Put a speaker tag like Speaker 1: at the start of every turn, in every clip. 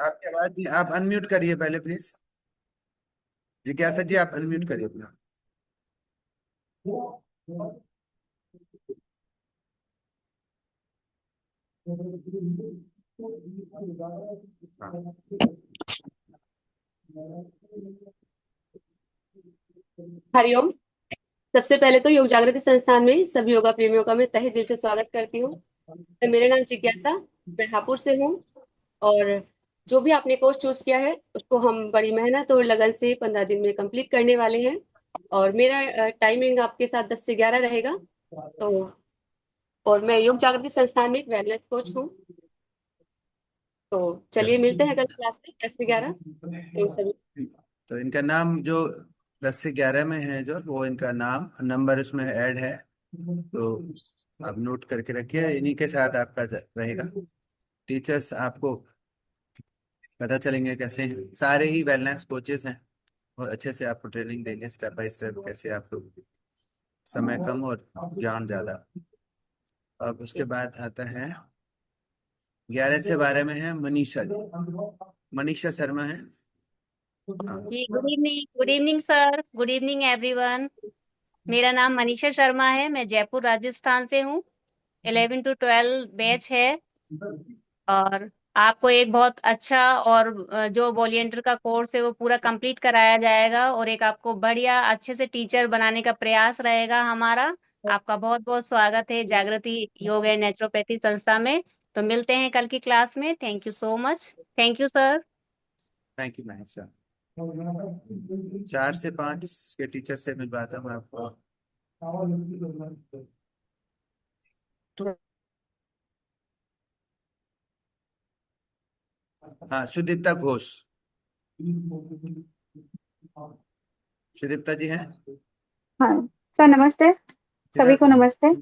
Speaker 1: आपकी आवाज नहीं, आप अनम्यूट करिए पहले प्लीज। जिज्ञासा जी, आप अनम्यूट करिए अपना। हाँ।
Speaker 2: हरिओम। सबसे पहले तो योग जागृति संस्थान में सभी योगा प्रेमियों का मैं तहे दिल से स्वागत करती हूँ। मेरा नाम जिज्ञासा, मैं हापुड़ से हूँ। और जो भी आपने कोर्स चूज किया है उसको हम बड़ी मेहनत और लगन से 15 दिन में कंप्लीट करने वाले हैं। और मेरा टाइमिंग आपके साथ 10 से 11 रहेगा। तो और मैं योग जागृति संस्थान में एक वेलनेस कोच हूँ। तो चलिए मिलते हैं कल क्लास में 10 से 11। इन सभी
Speaker 1: तो इनका नाम जो 10 से 11 में है, जो वो इनका नाम नंबर उसमें ऐड है। तो आप नोट करके रखिए, इन्हीं के साथ आपका रहेगा। टीचर्स आपको पता चलेंगे कैसे हैं, सारे ही वेलनेस कोचेस हैं। और अच्छे से आपको ट्रेनिंग देंगे स्टेप बाय स्टेप, कैसे आपको समय कम और ज्ञान ज्यादा। अब उसके बाद आता है 11 से 12 में है मनीषा जी। मनीषा शर्मा है। हाँ।
Speaker 3: जी, good evening sir, good evening everyone. मेरा नाम मनीषा शर्मा है, मैं जयपुर राजस्थान से हूँ। 11 to 12 बैच है। और आपको एक बहुत अच्छा और जो वॉलियंटियर का कोर्स है वो पूरा कंप्लीट कराया जाएगा, और एक आपको बढ़िया अच्छे से टीचर बनाने का प्रयास रहेगा हमारा। आपका बहुत बहुत स्वागत है जागृति योग एंड नेचुरोपैथी संस्था में। तो मिलते हैं कल की क्लास में। Thank you so much. Thank you sir.
Speaker 1: Thank you Manisha. 4 से 5 के टीचर से मिलवाता हूँ आपको। हाँ, सुदीप्ता घोष। सुदीप्ता जी हैं?
Speaker 4: हाँ सर, नमस्ते। सभी
Speaker 1: किधर?
Speaker 4: को नमस्ते।
Speaker 1: एक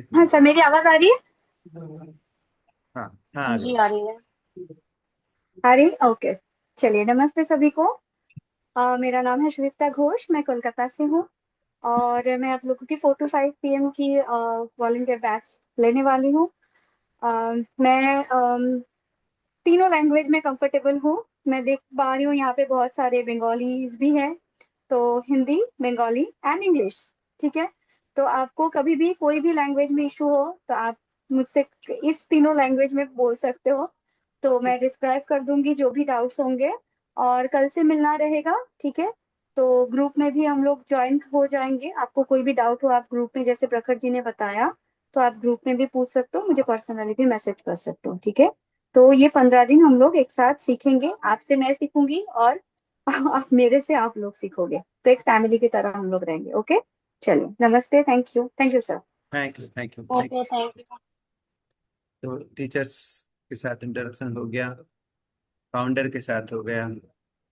Speaker 4: हाँ
Speaker 1: मिनट।
Speaker 4: सर, मेरी आवाज आ रही है?
Speaker 1: हाँ। हाँ, आ
Speaker 3: जी
Speaker 1: गई।
Speaker 3: आ रही है।
Speaker 4: आ रही, ओके। चलिए, नमस्ते सभी को। मेरा नाम है श्वेता घोष, मैं कोलकाता से हूँ। और मैं आप लोगों की 4 to 5 PM की वॉलंटियर बैच लेने वाली हूँ। मैं तीनों लैंग्वेज में कंफर्टेबल हूँ। मैं देख पा रही हूँ यहाँ पे बहुत सारे बंगालीज भी हैं। तो हिंदी, बंगाली एंड इंग्लिश, ठीक है। तो आपको कभी भी कोई भी लैंग्वेज में इशू हो तो आप मुझसे इस तीनों लैंग्वेज में बोल सकते हो। तो मैं डिस्क्राइब कर दूंगी जो भी डाउट्स होंगे। और कल से मिलना रहेगा, ठीक है। तो ग्रुप में भी हम लोग ज्वाइन हो जाएंगे। आपको कोई भी डाउट हो आप ग्रुप में, जैसे प्रखर जी ने बताया, तो आप ग्रुप में भी पूछ सकते हो, मुझे पर्सनली भी मैसेज कर सकते हो, ठीक है। तो ये 15 दिन हम लोग एक साथ सीखेंगे। आपसे मैं सीखूंगी और आप मेरे से आप लोग सीखोगे। तो एक फैमिली की तरह हम लोग रहेंगे, ओके। चलिए, नमस्ते। Thank you sir.
Speaker 1: Thank you, thank you, thank
Speaker 3: okay,
Speaker 1: you.
Speaker 3: Thank you.
Speaker 1: तो टीचर्स के साथ इंटरेक्शन हो गया, फाउंडर के साथ हो गया।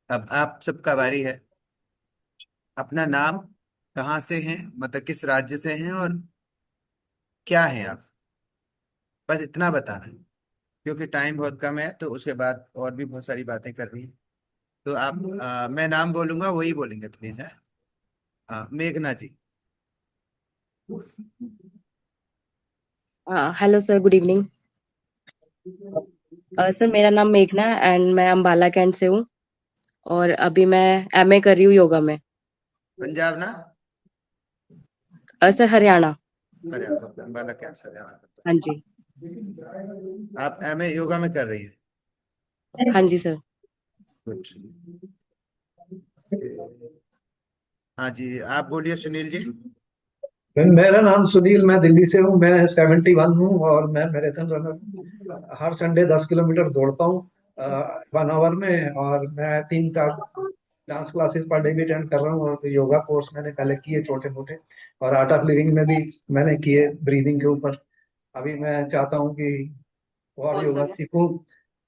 Speaker 1: अब आप सबका बारी है। अपना नाम, कहाँ से हैं, मतलब किस राज्य से हैं, और क्या हैं आप, बस इतना बताना है। क्योंकि टाइम बहुत कम है, तो उसके बाद और भी बहुत सारी बातें करनी है। तो आप मैं नाम बोलूंगा वही बोलेंगे प्लीज, है। मेघना जी।
Speaker 5: Hello sir, good evening. Sir, मेरा नाम मेघना एंड मैं अंबाला कैंट से हूँ। और अभी मैं एमए कर रही हूँ योगा में।
Speaker 1: पंजाब ना?
Speaker 5: सर, हरियाणा।
Speaker 1: हरियाणा, अम्बाला कैंसर, हरियाणा।
Speaker 5: हाँ जी।
Speaker 1: आप एमए योगा में कर रही है?
Speaker 5: हाँ जी सर।
Speaker 1: कुछ। हाँ जी, आप बोलिए सुनील जी।
Speaker 6: मेरा नाम सुनील, मैं दिल्ली से हूँ। मैं 71 हूँ और मैं मैराथन रनर, हर संडे 10 किलोमीटर दौड़ता हूँ 1 आवर में। और मैं 3 डांस क्लासेस पर डे भी अटेंड कर रहा हूँ, और योगा कोर्स मैंने पहले किए छोटे मोटे। और आर्ट ऑफ लिविंग में भी मैंने किए ब्रीदिंग के ऊपर। अभी मैं चाहता हूँ कि और
Speaker 2: बहुत
Speaker 6: योगा
Speaker 2: बढ़िया।
Speaker 6: सीखूं,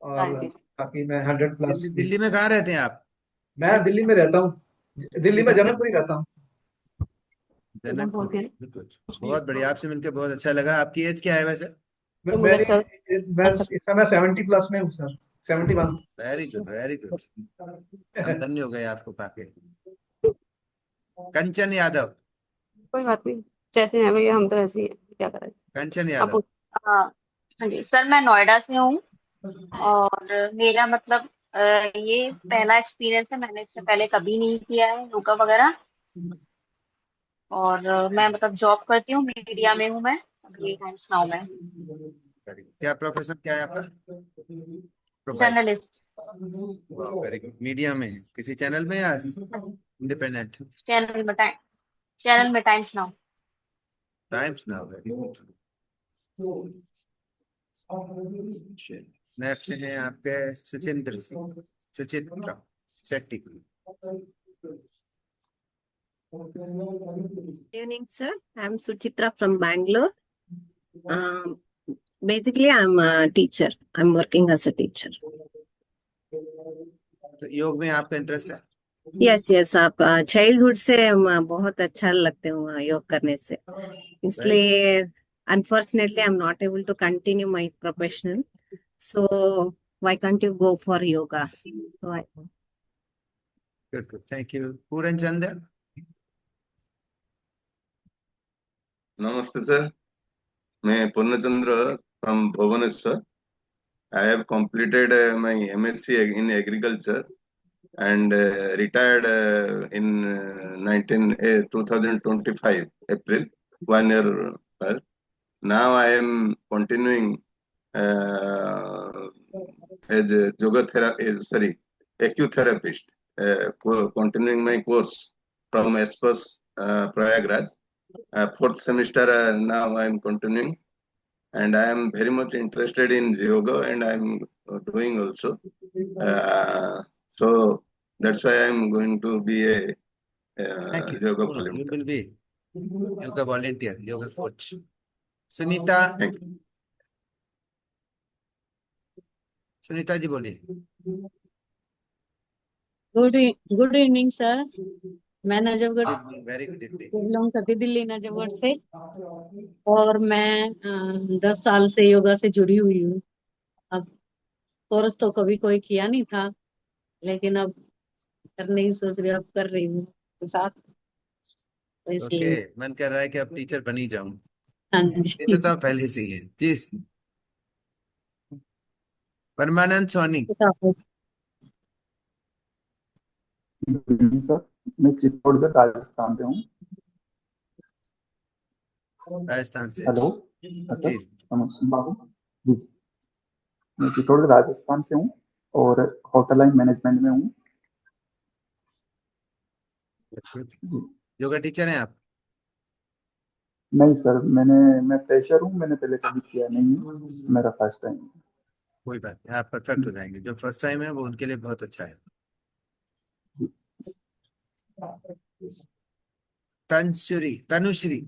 Speaker 6: और
Speaker 2: हाँ जी।
Speaker 6: ताकि मैं 100+।
Speaker 1: दिल्ली में कहाँ रहते हैं आप?
Speaker 6: मैं दिल्ली में रहता हूँ, दिल्ली में
Speaker 1: किधर?
Speaker 6: जनकपुरी रहता हूँ।
Speaker 2: एकदम
Speaker 1: जनकपुर।
Speaker 2: बोल के
Speaker 1: बिल्कुल। बहुत बढ़िया, आपसे मिलकर बहुत अच्छा लगा। आपकी एज क्या है वैसे?
Speaker 2: मुझे
Speaker 6: मेरी
Speaker 2: अच्छा
Speaker 6: मैं
Speaker 2: अच्छा।
Speaker 6: इस समय 70+ में हूँ sir, 71।
Speaker 1: Very good, very good. हम धन्य हो गए आपको पाके। कंचन यादव।
Speaker 2: कोई बात नहीं, जैसे हैं भैया हम तो ऐसे ही हैं, क्या करें।
Speaker 1: कंचन
Speaker 2: अब
Speaker 1: यादव।
Speaker 3: हाँ, हाँ जी सर, मैं नोएडा से हूँ। और मेरा मतलब ये पहला एक्सपीरियंस है, मैंने इससे पहले कभी नहीं किया है योगा वगैरह। और मैं मतलब जॉब करती हूँ, मीडिया में हूँ मैं अभी टाइम्स नाउ में।
Speaker 1: क्या प्रोफेशन क्या है आपका? Profile?
Speaker 3: Journalist.
Speaker 1: Very good. Media में है? किसी चैनल में या इंडिपेंडेंट?
Speaker 3: चैनल में टाइम चैनल में times now.
Speaker 1: Times now. Very good. Next है आपके Suchindra Singh, Suchitra Shetty.
Speaker 7: Good evening, sir. I'm Suchitra from Bangalore. Um, Basically, I'm a teacher. I'm working as a teacher.
Speaker 1: तो योग में आपका इंटरेस्ट है?
Speaker 7: Yes, आप चाइल्डहुड से बहुत अच्छा लगते हो योग करने से, इसलिए unfortunately I'm not able to continue my profession. So why can't you go for yoga? So
Speaker 1: good good, thank you. Puran Chand.
Speaker 8: नमस्ते सर, मैं Purnachandra from Bhubaneswar. I have completed my MSc in agriculture and retired in 2025 April, 1 year. Now I am continuing uh, as a yoga therapist, sorry, acutherapist, continuing my course from ESPAS Prayagraj. Fourth semester now I am continuing, and I am very much interested in yoga, and I am doing also. So that's why I am going to be a
Speaker 1: thank you.
Speaker 8: yoga
Speaker 1: you
Speaker 8: volunteer.
Speaker 1: Will be yoga volunteer, yoga coach. Sunita.
Speaker 8: Thank you.
Speaker 1: Sunita ji बोलिए।
Speaker 9: Good evening sir. मैं Najafgarh
Speaker 1: very good evening.
Speaker 9: Belong करती, दिल्ली नजफगढ़ से। और मैं 10 साल से योगा से जुड़ी हुई हूँ। अब कोर्स तो कभी कोई किया नहीं था, लेकिन अब करने की सोच रही हूँ, अब कर रही हूँ के साथ, तो
Speaker 1: ओके,
Speaker 9: इसलिए।
Speaker 1: मन कर रहा है कि अब टीचर बन ही जाऊं।
Speaker 9: हाँ
Speaker 1: ये
Speaker 9: जी।
Speaker 1: तो आप पहले से ही है जी। परमानंद सोनी।
Speaker 10: सर, मैं चित्तौड़गढ़ राजस्थान से हूँ।
Speaker 1: राजस्थान से?
Speaker 10: हेलो
Speaker 1: जी
Speaker 10: सर, बाबू जी, मैं चित्तौड़गढ़ राजस्थान से हूँ और होटल लाइन मैनेजमेंट में हूँ जी।
Speaker 1: योगा टीचर हैं आप?
Speaker 10: नहीं सर, मैं फ्रेशर हूँ, मैंने पहले कभी किया नहीं है, मेरा फर्स्ट टाइम।
Speaker 1: कोई बात नहीं, आप परफेक्ट हो जाएंगे। जो फर्स्ट टाइम है वो उनके लिए बहुत अच्छा है। तनुश्री, तनुश्री।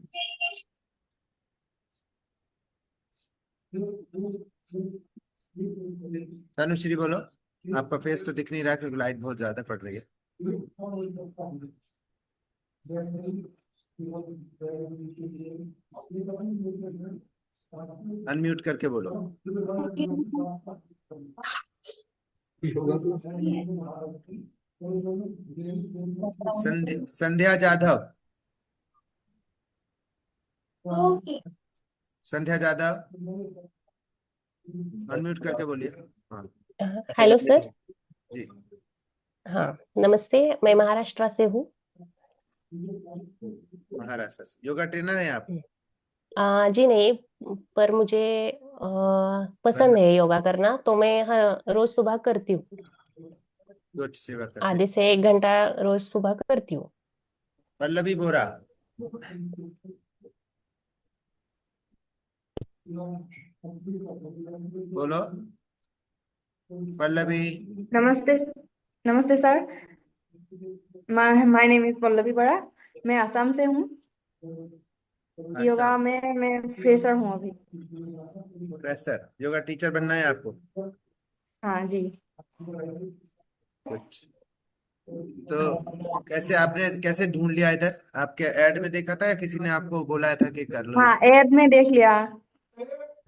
Speaker 1: तनुश्री बोलो। आपका फेस तो दिख नहीं रहा क्योंकि लाइट बहुत ज्यादा पड़ रही है। अनम्यूट करके बोलो। संध्या जाधव। संध्या जाधव, अनम्यूट करके बोलिए। हाँ
Speaker 11: हेलो सर।
Speaker 1: जी।
Speaker 11: हाँ नमस्ते, मैं महाराष्ट्र से हूँ।
Speaker 1: महाराष्ट्र से। योगा ट्रेनर है आप?
Speaker 11: जी नहीं, पर मुझे पसंद है योगा करना, तो मैं रोज सुबह करती हूँ।
Speaker 1: गुड, सेवा करते
Speaker 11: आधे से 1 घंटा रोज सुबह करती हूँ।
Speaker 1: पल्लवी बोरा। बोलो पल्लवी।
Speaker 12: नमस्ते। नमस्ते sir, my name is Pallavi बड़ा। मैं आसाम से हूँ। योगा में मैं फ्रेशर हूँ अभी।
Speaker 1: फ्रेशर। योगा टीचर बनना है आपको?
Speaker 12: हाँ जी।
Speaker 1: कुछ तो कैसे ढूंढ लिया इधर? आपके ऐड में देखा था या किसी ने आपको बोला था कि कर लो?
Speaker 12: हाँ, ऐड में देख लिया।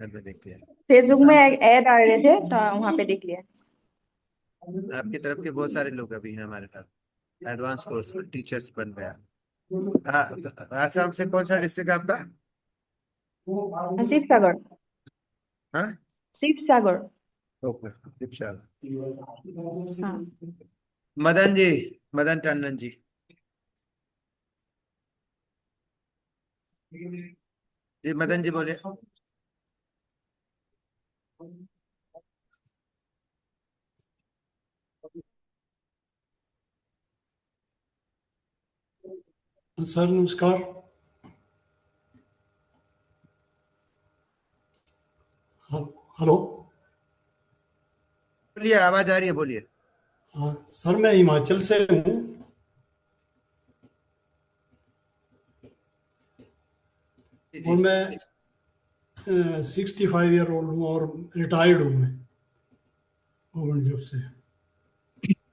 Speaker 1: ऐड में देख लिया।
Speaker 12: फेसबुक में ऐड आ रहे थे तो वहाँ पे देख लिया।
Speaker 1: आपकी तरफ के बहुत सारे लोग अभी हैं हमारे पास, एडवांस कोर्स में टीचर्स बन गया। आसाम से कौन सा डिस्ट्रिक्ट आपका?
Speaker 12: शिव सागर।
Speaker 1: हाँ,
Speaker 12: शिव सागर।
Speaker 1: ओके दीक्षा।
Speaker 12: हाँ
Speaker 1: मदन जी, मदन टंडन जी। जी मदन जी बोले।
Speaker 13: सर नमस्कार। हेलो।
Speaker 1: बोलिए, आवाज आ रही है, बोलिए।
Speaker 13: हाँ सर, मैं हिमाचल से हूँ
Speaker 1: जी
Speaker 13: और
Speaker 1: जी।
Speaker 13: मैं 65 ईयर ओल्ड हूँ और रिटायर्ड हूँ मैं गवर्नमेंट जॉब से।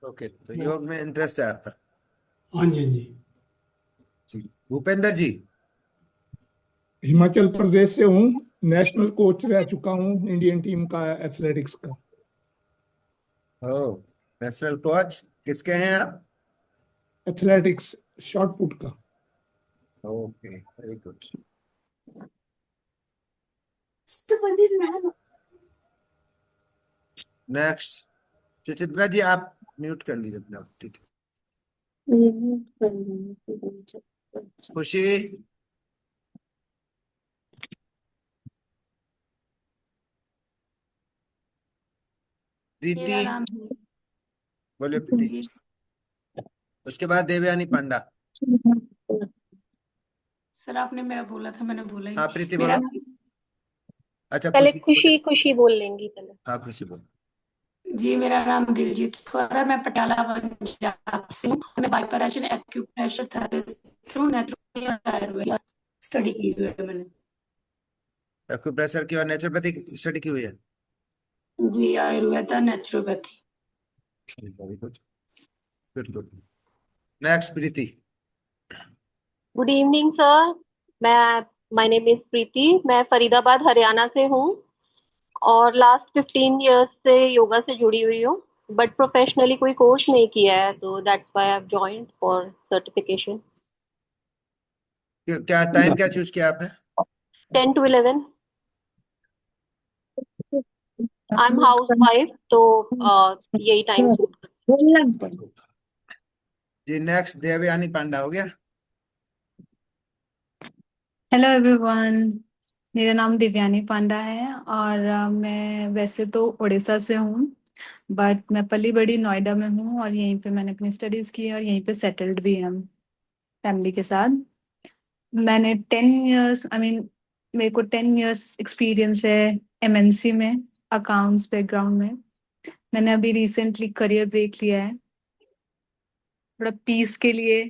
Speaker 1: ओके, तो योग में इंटरेस्ट है आपका?
Speaker 13: हाँ जी, हाँ जी।
Speaker 1: जी। भूपेंद्र जी।
Speaker 14: हिमाचल प्रदेश से हूँ, नेशनल कोच रह चुका हूँ इंडियन टीम का एथलेटिक्स का।
Speaker 1: ओ, नेशनल कोच किसके हैं आप?
Speaker 14: एथलेटिक्स, शॉट पुट का।
Speaker 1: Okay, very good. Next, Suchitra ji आप म्यूट कर लीजिए अपना, ठीक है। खुशी। प्रीति।
Speaker 15: मेरा नाम
Speaker 1: बोलिए प्रीति।
Speaker 15: जी।
Speaker 1: उसके बाद देवयानी पांडा।
Speaker 15: सर आपने मेरा बोला था, मैंने बोला ही
Speaker 1: हाँ
Speaker 15: नहीं।
Speaker 1: प्रीति
Speaker 15: मेरा
Speaker 1: बोलो।
Speaker 15: नाम
Speaker 1: अच्छा
Speaker 11: पहले
Speaker 1: खुशी बोले।
Speaker 11: खुशी खुशी बोल लेंगी पहले।
Speaker 1: हाँ खुशी बोलो।
Speaker 15: जी, मेरा नाम दिलजीत कौर है। मैं पटियाला पंजाब से हूँ। मैं बायोपैराशन एक्यूप्रेशर थेरेपिस्ट थ्रू नेचुरोपैथी और आयुर्वेद स्टडी की हुई है मैंने।
Speaker 1: एक्यूप्रेशर की और नेचुरोपैथी स्टडी की हुई है।
Speaker 15: जी, आयुर्वेद और naturopathy.
Speaker 1: Very good, good good. Next Preeti.
Speaker 11: Good evening sir. मैं माय नेम इज प्रीति। मैं फरीदाबाद हरियाणा से हूँ और लास्ट 15 इयर्स से योगा से जुड़ी हुई हूँ, बट प्रोफेशनली कोई कोर्स नहीं किया है, तो that's why I have joined for certification.
Speaker 1: क्या टाइम क्या चूज किया आपने?
Speaker 11: 10 to 11। I am house wife, तो यही टाइम सूट करता है।
Speaker 1: जी नेक्स्ट, देवयानी पांडा हो गया।
Speaker 16: हेलो एवरीवन, मेरा नाम दिव्यानी पांडा है और मैं वैसे तो उड़ीसा से हूँ, बट मैं पली बड़ी नोएडा में हूँ और यहीं पे मैंने अपनी स्टडीज़ की और यहीं पे सेटल्ड भी हम फैमिली के साथ। मैंने 10 इयर्स मेरे को 10 इयर्स एक्सपीरियंस है एमएनसी में, अकाउंट्स बैकग्राउंड में। मैंने अभी रिसेंटली करियर ब्रेक लिया है थोड़ा पीस के लिए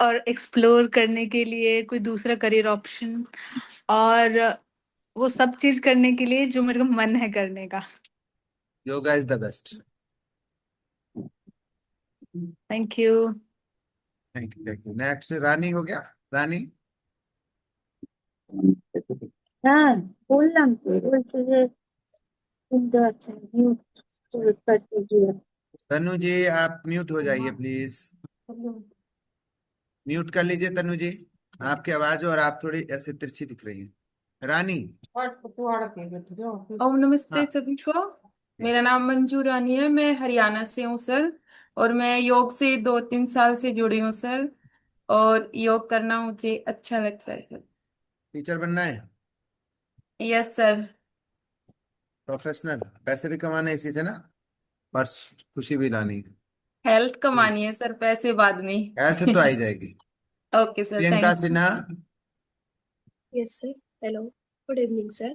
Speaker 16: और एक्सप्लोर करने के लिए कोई दूसरा करियर ऑप्शन, और वो सब चीज करने के लिए जो मेरे को मन है करने का।
Speaker 1: Yoga is the best.
Speaker 16: Thank you.
Speaker 1: Thank you thank you. Next Rani हो गया। रानी।
Speaker 17: हाँ बोललाम तो বলছে যে শুনতে পাচ্ছেন মিউট করে দিয়েছিলাম।
Speaker 1: तनु जी आप म्यूट हो जाइए प्लीज। म्यूट कर लीजिए तनु जी। आपकी आवाज और आप थोड़ी ऐसे तिरछी दिख रही है। रानी।
Speaker 18: ओम नमस्ते
Speaker 1: हाँ
Speaker 18: सभी को। मेरा नाम मंजू रानी है, मैं हरियाणा से हूँ सर। और मैं योग से 2-3 साल से जुड़ी हूँ सर, और योग करना मुझे अच्छा लगता है सर।
Speaker 1: टीचर बनना है।
Speaker 18: Yes sir.
Speaker 1: प्रोफेशनल, पैसे भी कमाने इसी से ना, पर खुशी भी लानी है।
Speaker 18: हेल्थ कमानी है सर, पैसे बाद में।
Speaker 1: हेल्थ तो आई जाएगी।
Speaker 18: Okay sir,
Speaker 1: Priyanka
Speaker 18: thank
Speaker 1: Sinha.
Speaker 19: Yes sir. Hello, good evening sir.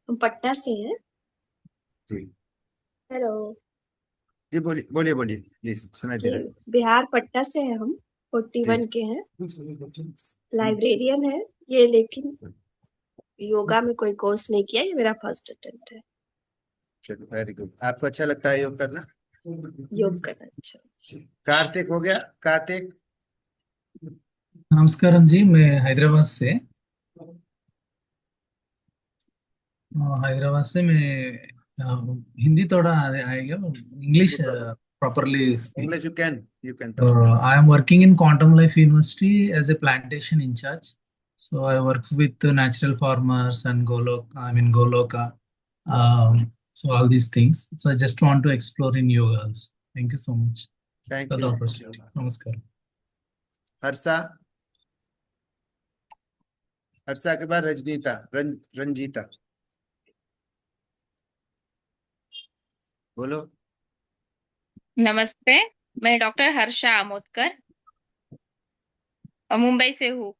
Speaker 19: हम पटना से हैं।
Speaker 1: जी
Speaker 19: हेलो
Speaker 1: जी बोलिए बोलिए बोलिए प्लीज, सुनाई दे
Speaker 19: जी,
Speaker 1: रहा है।
Speaker 19: बिहार पटना से हैं हम। 41
Speaker 1: जी
Speaker 19: के हैं, लाइब्रेरियन है ये, लेकिन योगा में कोई कोर्स नहीं किया, ये मेरा फर्स्ट अटेम्प्ट है
Speaker 1: चलो वेरी गुड। आपको अच्छा लगता है योग करना?
Speaker 19: योग करना। अच्छा,
Speaker 1: कार्तिक हो गया। कार्तिक।
Speaker 20: नमस्कारम जी, मैं हैदराबाद से मैं हिंदी थोड़ा आएगा, English properly speak.
Speaker 1: English you can talk.
Speaker 20: I am working in Quantum Life University as a plantation in charge. So I work with the natural farmers and Goloka. So all these things. So I just want to explore in yoga also. Thank you so much
Speaker 1: thank
Speaker 20: for the
Speaker 1: you.
Speaker 20: opportunity. Namaskar.
Speaker 1: Harsha, Harsha के बाद रजनीता, रंजीता, बोलो।
Speaker 21: नमस्ते, मैं doctor Harsha आमोदकर और मुंबई से हूँ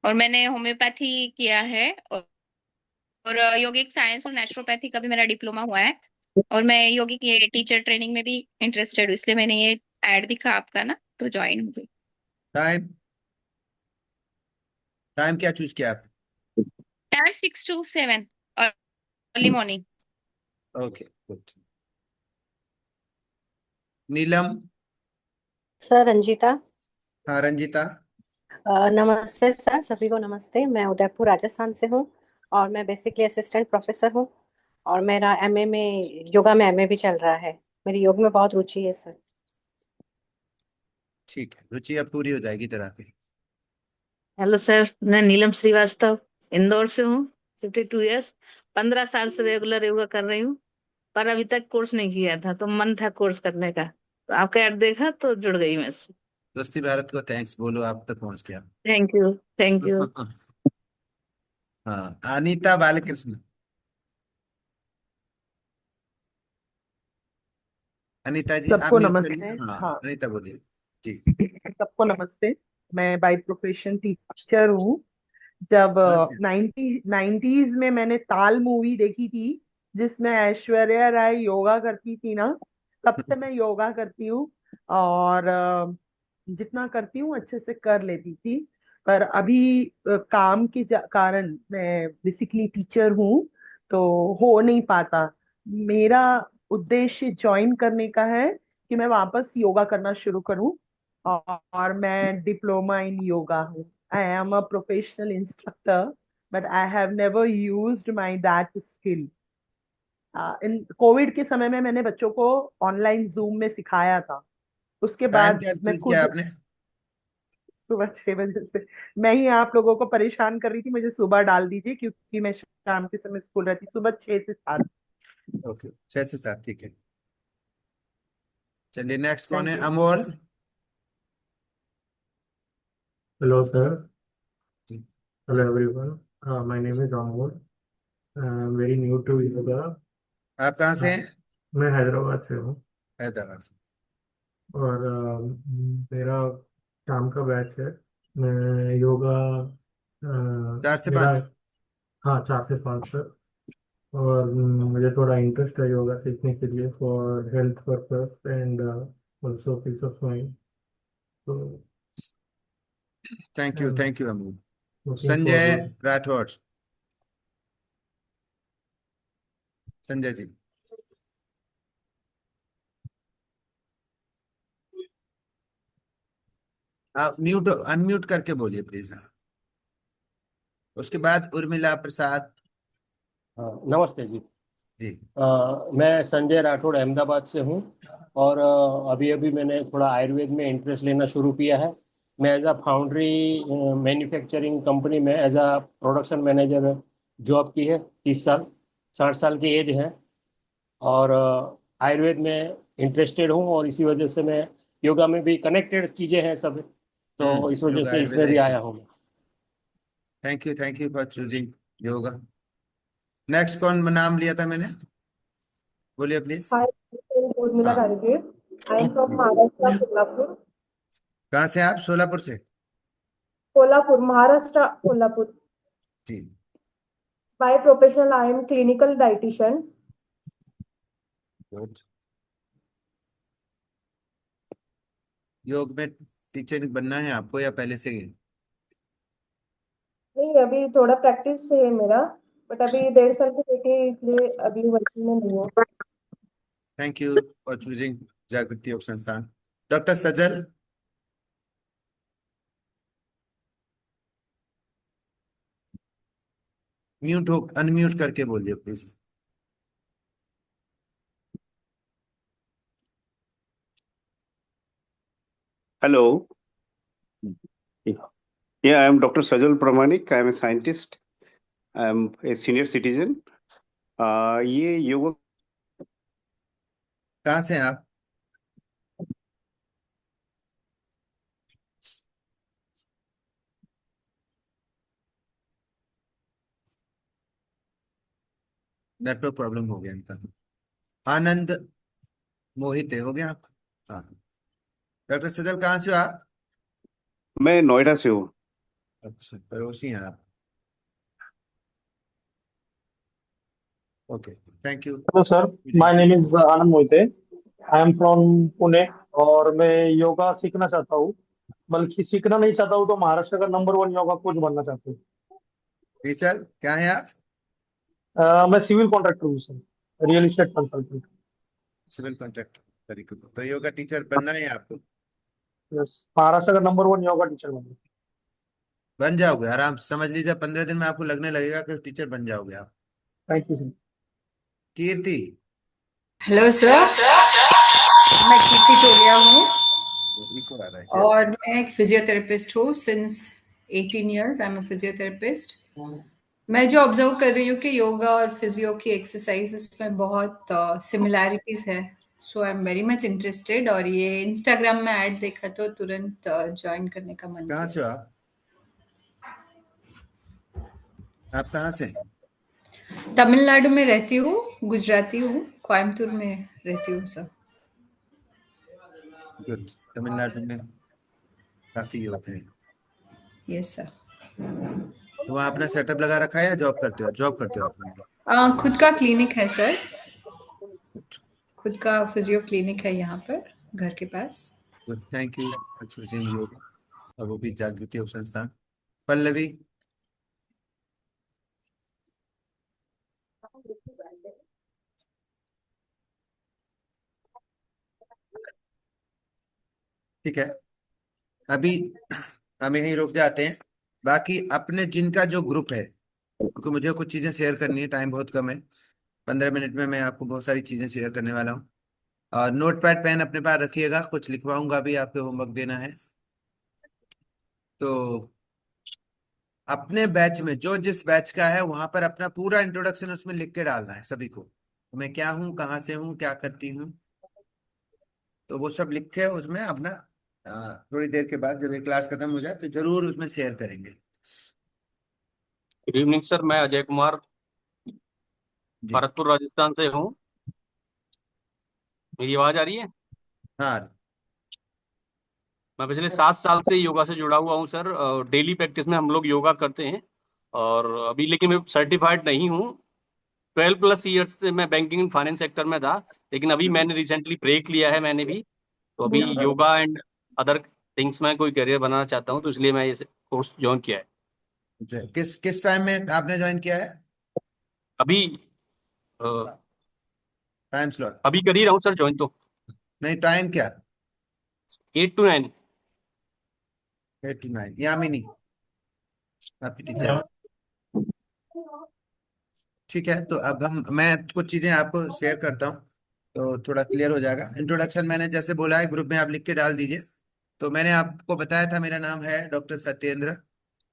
Speaker 21: और मैंने होम्योपैथी किया है और योगिक साइंस और नेचुरोपैथी का भी मेरा डिप्लोमा हुआ है और मैं योगिक ये टीचर ट्रेनिंग में भी इंटरेस्टेड हूँ, इसलिए मैंने ये ऐड दिखा आपका ना तो ज्वाइन हो गई।
Speaker 1: टाइम, टाइम क्या चूज किया आपने?
Speaker 21: टाइम 6 to 7 और early morning.
Speaker 1: Okay, good. Neelam.
Speaker 22: Sir Ranjita.
Speaker 1: हाँ रंजीता।
Speaker 22: नमस्ते सर, सभी को नमस्ते। मैं उदयपुर राजस्थान से हूँ और मैं बेसिकली असिस्टेंट प्रोफेसर हूँ और मेरा एमए में योगा में एमए भी चल रहा है। मेरी योग में बहुत रुचि है सर।
Speaker 1: ठीक है, रुचि अब पूरी हो जाएगी तरह की।
Speaker 23: हेलो सर, मैं नीलम श्रीवास्तव इंदौर से हूँ। 52 ईयर्स, 15 साल से रेगुलर योगा कर रही हूँ पर अभी तक कोर्स नहीं किया था तो मन था कोर्स करने का, तो आपका ऐड देखा तो जुड़ गई मैं।
Speaker 1: दोस्ती भारत को थैंक्स बोलो, आप तक पहुंच गया।
Speaker 23: Thank you, thank you.
Speaker 1: हाँ, अनीता बालकृष्ण। अनीता जी आप
Speaker 24: सबको
Speaker 1: म्यूट कर
Speaker 24: नमस्ते।
Speaker 1: लीजिए। हाँ
Speaker 24: हाँ,
Speaker 1: अनीता बोलिए जी।
Speaker 24: सबको नमस्ते। मैं बाय प्रोफेशन टीचर हूँ। जब
Speaker 1: कहाँ से?
Speaker 24: 90s में मैंने ताल मूवी देखी थी जिसमें ऐश्वर्या राय योगा करती थी ना, तब से मैं योगा करती हूँ और जितना करती हूँ अच्छे से कर लेती थी। पर अभी काम के कारण मैं बेसिकली टीचर हूँ तो हो नहीं पाता। मेरा उद्देश्य ज्वाइन करने का है कि मैं वापस योगा करना शुरू करूँ और मैं डिप्लोमा इन योगा हूँ। I am a professional instructor, but I have never used my that skill. In Covid के समय में मैंने बच्चों को ऑनलाइन जूम में सिखाया था। उसके
Speaker 1: टाइम
Speaker 24: बाद
Speaker 1: क्या
Speaker 24: मैं
Speaker 1: चूज किया
Speaker 24: खुद
Speaker 1: आपने?
Speaker 24: सुबह 6 बजे से मैं ही आप लोगों को परेशान कर रही थी। मुझे सुबह डाल दीजिए क्योंकि मैं शाम के समय स्कूल रहती, सुबह 6 से 7।
Speaker 1: ओके, 6 से 7, ठीक है। चलिए नेक्स्ट कौन है?
Speaker 24: Thank you.
Speaker 1: Amol.
Speaker 25: Hello, sir. Hello, everyone. My name is Amol. I'm very new to yoga.
Speaker 1: आप कहाँ से हैं?
Speaker 25: मैं हैदराबाद से हूँ
Speaker 1: हैदराबाद से।
Speaker 25: और मेरा शाम का बैच है। मैं योगा
Speaker 1: 4 से
Speaker 25: मेरा
Speaker 1: 5।
Speaker 25: हाँ 4 से 5 सर। और मुझे थोड़ा इंटरेस्ट है योगा सीखने के लिए for health purpose and also peace of mind. तो
Speaker 1: thank you Amol.
Speaker 25: looking
Speaker 1: Sanjay
Speaker 25: forward.
Speaker 1: Rathore. Sanjay ji. आप म्यूट अनम्यूट करके बोलिए प्लीज। उसके बाद उर्मिला प्रसाद।
Speaker 26: हाँ, नमस्ते जी।
Speaker 1: जी।
Speaker 26: मैं संजय राठौड़ अहमदाबाद से हूँ और अभी अभी मैंने थोड़ा आयुर्वेद में इंटरेस्ट लेना शुरू किया है। मैं as a foundry manufacturing company में as a production manager job की है। 30 साल, 60 साल की एज है और आयुर्वेद में इंटरेस्टेड हूँ और इसी वजह से मैं योगा में भी कनेक्टेड चीज़ें हैं सब, तो इस वजह
Speaker 1: योगा
Speaker 26: से
Speaker 1: आयुर्वेद
Speaker 26: इसमें भी
Speaker 1: एक।
Speaker 26: आया हूँ।
Speaker 1: Thank you for choosing yoga. Next कौन नाम लिया था मैंने? बोलिए प्लीज।
Speaker 27: Hi, Urmila
Speaker 1: हाँ,
Speaker 27: Gadge. I am from Maharashtra, Kolhapur.
Speaker 1: कहाँ से आप? सोलापुर से?
Speaker 27: Kolhapur, Maharashtra, Kolhapur.
Speaker 1: जी।
Speaker 27: By professional, I am clinical dietitian.
Speaker 1: Good. योग में टीचर बनना है आपको या पहले से ही?
Speaker 27: नहीं, अभी थोड़ा प्रैक्टिस है मेरा, बट अभी 1.5 साल की बेटी है इसलिए अभी वर्किंग में नहीं हूँ।
Speaker 1: थैंक यू फॉर चूजिंग जागृति योग संस्थान। डॉक्टर सजल। म्यूट हो, अनम्यूट करके बोलिए please.
Speaker 28: Hello. Yeah, I am Dr. Sajal Pramanik. I am a scientist. I am a senior citizen.
Speaker 2: ये योगा
Speaker 1: कहाँ से हैं आप? नेटवर्क प्रॉब्लम हो गया इनका। आनंद मोहिते हो गया आपका? हाँ। डॉक्टर सजल कहाँ से हो आप?
Speaker 2: मैं नोएडा से हूँ।
Speaker 1: अच्छा, पड़ोसी हैं आप। Okay, thank you
Speaker 3: hello sir,
Speaker 1: जी।
Speaker 3: My name is Anand Mohite. I am from Pune और मैं योगा सीखना चाहता हूँ। बल्कि सीखना नहीं चाहता हूँ तो महाराष्ट्र का नंबर वन योगा कोच बनना चाहता हूँ।
Speaker 1: टीचर क्या है आप?
Speaker 3: मैं सिविल कॉन्ट्रैक्टर हूँ sir, real estate consultant.
Speaker 1: Civil contractor, very good. तो योगा टीचर बनना है आपको?
Speaker 3: यस, महाराष्ट्र का नंबर वन योगा टीचर बनना।
Speaker 1: बन जाओगे आराम से, समझ लीजिए 15 दिन में आपको लगने लगेगा कि टीचर बन जाओगे आप।
Speaker 3: Thank you sir.
Speaker 1: Kirti.
Speaker 4: Hello sir, मैं कीर्ति टोलिया हूँ
Speaker 1: इको आ रहा है।
Speaker 4: और मैं एक फिजियोथेरेपिस्ट हूँ since 18 years. I am a physiotherapist. मैं जो ऑब्जर्व कर रही हूँ कि योगा और फिजियो की एक्सरसाइजेस में बहुत सिमिलैरिटीज है। So I am very much interested और ये इंस्टाग्राम में ऐड देखा तो तुरंत ज्वाइन करने का मन
Speaker 1: कहाँ
Speaker 4: किया
Speaker 1: से हो
Speaker 4: सर।
Speaker 1: आप कहाँ से हैं?
Speaker 4: तमिलनाडु में रहती हूँ, गुजराती हूँ, कोयम्बतूर में रहती हूँ सर।
Speaker 1: गुड। तमिलनाडु में काफी योग है।
Speaker 4: Yes sir.
Speaker 1: तो वहाँ अपना सेटअप लगा रखा है या जॉब करते हो? जॉब करते हो आप मतलब?
Speaker 4: खुद का क्लिनिक है सर, खुद का फिजियो क्लिनिक है यहाँ पर घर के पास।
Speaker 1: Good, thank you for choosing yoga, और वो भी जागृति योग संस्थान। पल्लवी। ठीक है, अभी हम यहीं रुक जाते हैं। बाकी अपने जिनका जो ग्रुप है, क्योंकि मुझे कुछ चीजें शेयर करनी है, टाइम बहुत कम है। 15 मिनट में मैं आपको बहुत सारी चीजें शेयर करने वाला हूँ। और नोट पैड पेन अपने पास रखिएगा, कुछ लिखवाऊंगा भी, आपके होमवर्क देना है। तो अपने बैच में जो जिस बैच का है वहां पर अपना पूरा इंट्रोडक्शन उसमें लिख के डालना है सभी को। मैं क्या हूँ, कहाँ से हूँ, क्या करती हूँ, तो वो सब लिख के उसमें अपना थोड़ी देर के बाद जब ये क्लास खत्म हो जाए तो जरूर उसमें शेयर करेंगे।
Speaker 26: गुड इवनिंग सर, मैं अजय कुमार भरतपुर राजस्थान से हूँ। मेरी आवाज आ रही है?
Speaker 1: हाँ।
Speaker 26: मैं पिछले 7 साल से योगा से जुड़ा हुआ हूँ सर। डेली प्रैक्टिस में हम लोग योगा करते हैं। और अभी लेकिन मैं सर्टिफाइड नहीं हूँ। 12+ ईयर्स से मैं बैंकिंग एंड फाइनेंस सेक्टर में था, लेकिन अभी मैंने रिसेंटली ब्रेक लिया है मैंने भी। तो अभी योगा एंड अदर थिंग्स में कोई करियर बनाना चाहता हूँ, तो इसलिए मैं ये कोर्स ज्वाइन किया है।
Speaker 1: किस किस टाइम में आपने ज्वाइन किया है?
Speaker 26: अभी
Speaker 1: टाइम स्लॉट
Speaker 26: अभी कर ही रहा हूँ सर ज्वाइन तो।
Speaker 1: नहीं, टाइम क्या?
Speaker 26: 8 to 9।
Speaker 1: 8 to 9। यामिनी आपकी टीचर। ठीक है, तो अब मैं कुछ चीजें आपको शेयर करता हूँ तो थोड़ा क्लियर हो जाएगा। इंट्रोडक्शन मैंने जैसे बोला है, ग्रुप में आप लिख के डाल दीजिए। तो मैंने आपको बताया था, मेरा नाम है डॉक्टर सत्येंद्र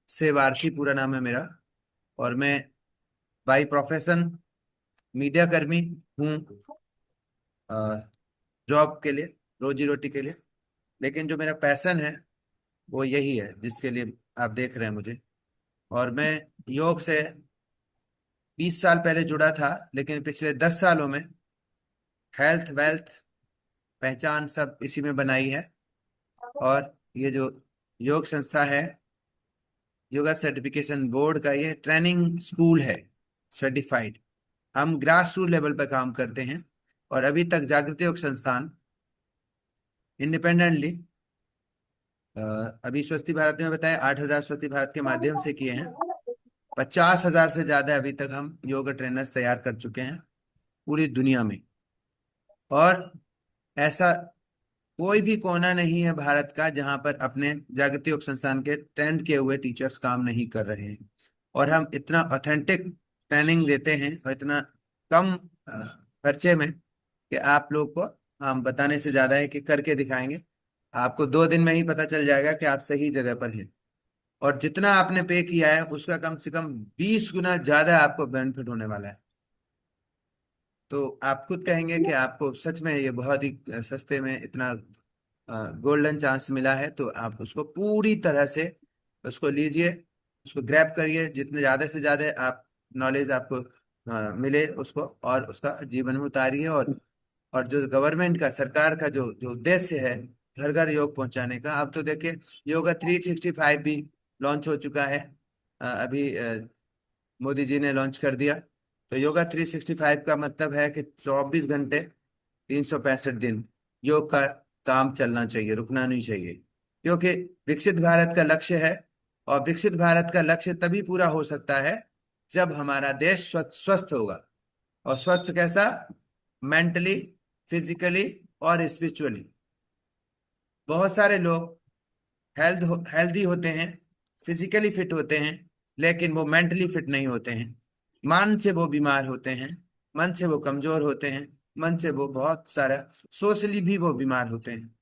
Speaker 1: सेवार्थी, पूरा नाम है मेरा। और मैं बाई प्रोफेशन मीडिया कर्मी हूँ, जॉब के लिए, रोजी रोटी के लिए। लेकिन जो मेरा पैशन है वो यही है जिसके लिए आप देख रहे हैं मुझे। और मैं योग से 20 साल पहले जुड़ा था, लेकिन पिछले 10 सालों में हेल्थ वेल्थ पहचान सब इसी में बनाई है। और ये जो योग संस्था है, योगा सर्टिफिकेशन बोर्ड का ये ट्रेनिंग स्कूल है, सर्टिफाइड। हम ग्रास रूट लेवल पर काम करते हैं। और अभी तक जागृति योग संस्थान इंडिपेंडेंटली अभी स्वस्ति भारत में बताया 8,000 स्वस्ति भारत के माध्यम से किए हैं। 50,000 से ज्यादा अभी तक हम योगा ट्रेनर्स तैयार कर चुके हैं पूरी दुनिया में। और ऐसा कोई भी कोना नहीं है भारत का जहां पर अपने जागृति योग संस्थान के ट्रेंड किए हुए टीचर्स काम नहीं कर रहे हैं। और हम इतना ऑथेंटिक ट्रेनिंग देते हैं और इतना कम खर्चे में कि आप लोग को हम बताने से ज्यादा है कि करके दिखाएंगे। आपको 2 दिन में ही पता चल जाएगा कि आप सही जगह पर हैं। और जितना आपने पे किया है उसका कम से कम 20 गुना ज्यादा आपको बेनिफिट होने वाला है। तो आप खुद कहेंगे कि आपको सच में ये बहुत ही सस्ते में इतना गोल्डन चांस मिला है, तो आप उसको पूरी तरह से उसको लीजिए, उसको ग्रैब करिए, जितने ज़्यादा से ज़्यादा आप नॉलेज आपको मिले उसको, और उसका जीवन में उतारिए। और जो गवर्नमेंट का, सरकार का जो जो उद्देश्य है घर घर योग पहुंचाने का, अब तो देखिए योगा 365 भी लॉन्च हो चुका है। अभी मोदी जी ने लॉन्च कर दिया। तो योगा 365 का मतलब है कि 24 घंटे 365 दिन योग का काम चलना चाहिए, रुकना नहीं चाहिए। क्योंकि विकसित भारत का लक्ष्य है, और विकसित भारत का लक्ष्य तभी पूरा हो सकता है जब हमारा देश स्वस्थ होगा। और स्वस्थ कैसा? मेंटली, फिजिकली और स्पिरिचुअली। बहुत सारे लोग हेल्दी होते हैं, फिजिकली फिट होते हैं, लेकिन वो मेंटली फिट नहीं होते हैं। मन से वो बीमार होते हैं, मन से वो कमजोर होते हैं, मन से वो बहुत सारा सोशली भी वो बीमार होते हैं।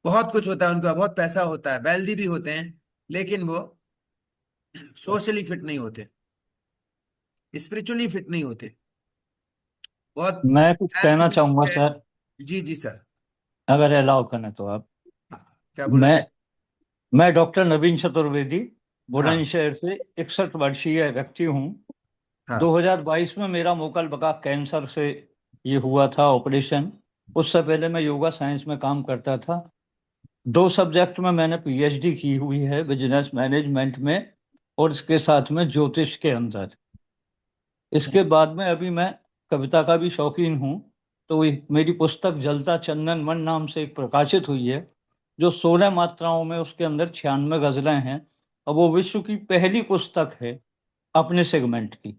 Speaker 1: बहुत कुछ होता है उनका, बहुत पैसा होता है, वेल्दी भी होते हैं, लेकिन वो सोशली फिट नहीं होते, स्पिरिचुअली फिट नहीं होते। बहुत
Speaker 5: मैं कुछ
Speaker 1: हेल्थ
Speaker 5: कहना
Speaker 1: भी
Speaker 5: चाहूंगा
Speaker 1: है।
Speaker 5: सर,
Speaker 1: जी जी सर,
Speaker 5: अगर अलाउ करें तो आप।
Speaker 1: क्या बोलना
Speaker 5: मैं
Speaker 1: चाहिए?
Speaker 5: मैं डॉक्टर नवीन चतुर्वेदी,
Speaker 1: हाँ
Speaker 5: बुलंदशहर से 61 वर्षीय व्यक्ति हूँ।
Speaker 1: हाँ
Speaker 5: 2022 में मेरा मोकल बका कैंसर से ये हुआ था ऑपरेशन। उससे पहले मैं योगा साइंस में काम करता था। 2 सब्जेक्ट में मैंने पीएचडी की हुई है, बिजनेस मैनेजमेंट में और इसके साथ में ज्योतिष के अंदर। इसके बाद में अभी मैं कविता का भी शौकीन हूँ। तो मेरी पुस्तक जलता चंदन मन नाम से एक प्रकाशित हुई है, जो 16 मात्राओं में, उसके अंदर 96 गजलें हैं, और वो विश्व की पहली पुस्तक है अपने सेगमेंट की।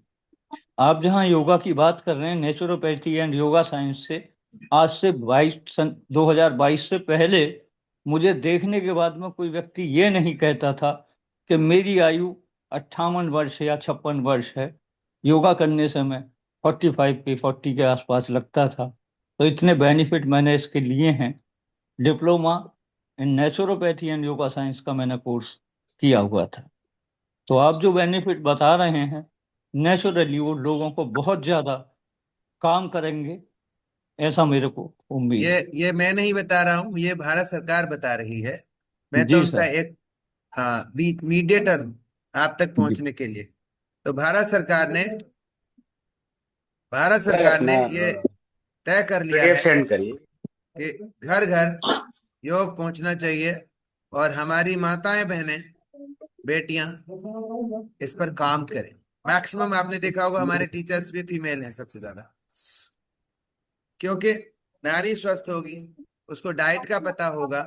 Speaker 5: आप जहाँ योगा की बात कर रहे हैं, नेचुरोपैथी एंड योगा साइंस से, आज से 2022 से पहले मुझे देखने के बाद में कोई व्यक्ति ये नहीं कहता था कि मेरी आयु 58 वर्ष या 56 वर्ष है। योगा करने से मैं 40 के आसपास लगता था। तो इतने बेनिफिट मैंने इसके लिए हैं। Diploma in naturopathy and yoga science का मैंने कोर्स किया हुआ था। तो आप जो बेनिफिट बता रहे हैं, नेचुरली वो लोगों को बहुत ज्यादा काम करेंगे, ऐसा मेरे को उम्मीद है।
Speaker 1: ये मैं नहीं बता रहा हूँ, ये भारत सरकार बता रही है। मैं तो
Speaker 5: जी
Speaker 1: उनका
Speaker 5: सर।
Speaker 1: एक, हाँ, मीडिएटर हूँ आप तक
Speaker 5: जी
Speaker 1: पहुंचने के लिए। तो भारत
Speaker 2: सर
Speaker 1: सरकार ने
Speaker 2: अपना
Speaker 1: ये तय कर लिया
Speaker 2: पीडीएफ
Speaker 1: है
Speaker 2: सेंड करिए।
Speaker 1: कि घर घर योग पहुंचना चाहिए, और हमारी माताएं, बहनें, बेटियां इस पर काम करें। मैक्सिमम आपने देखा होगा हमारे टीचर्स भी फीमेल हैं सबसे ज्यादा। क्योंकि नारी स्वस्थ होगी, उसको डाइट का पता होगा,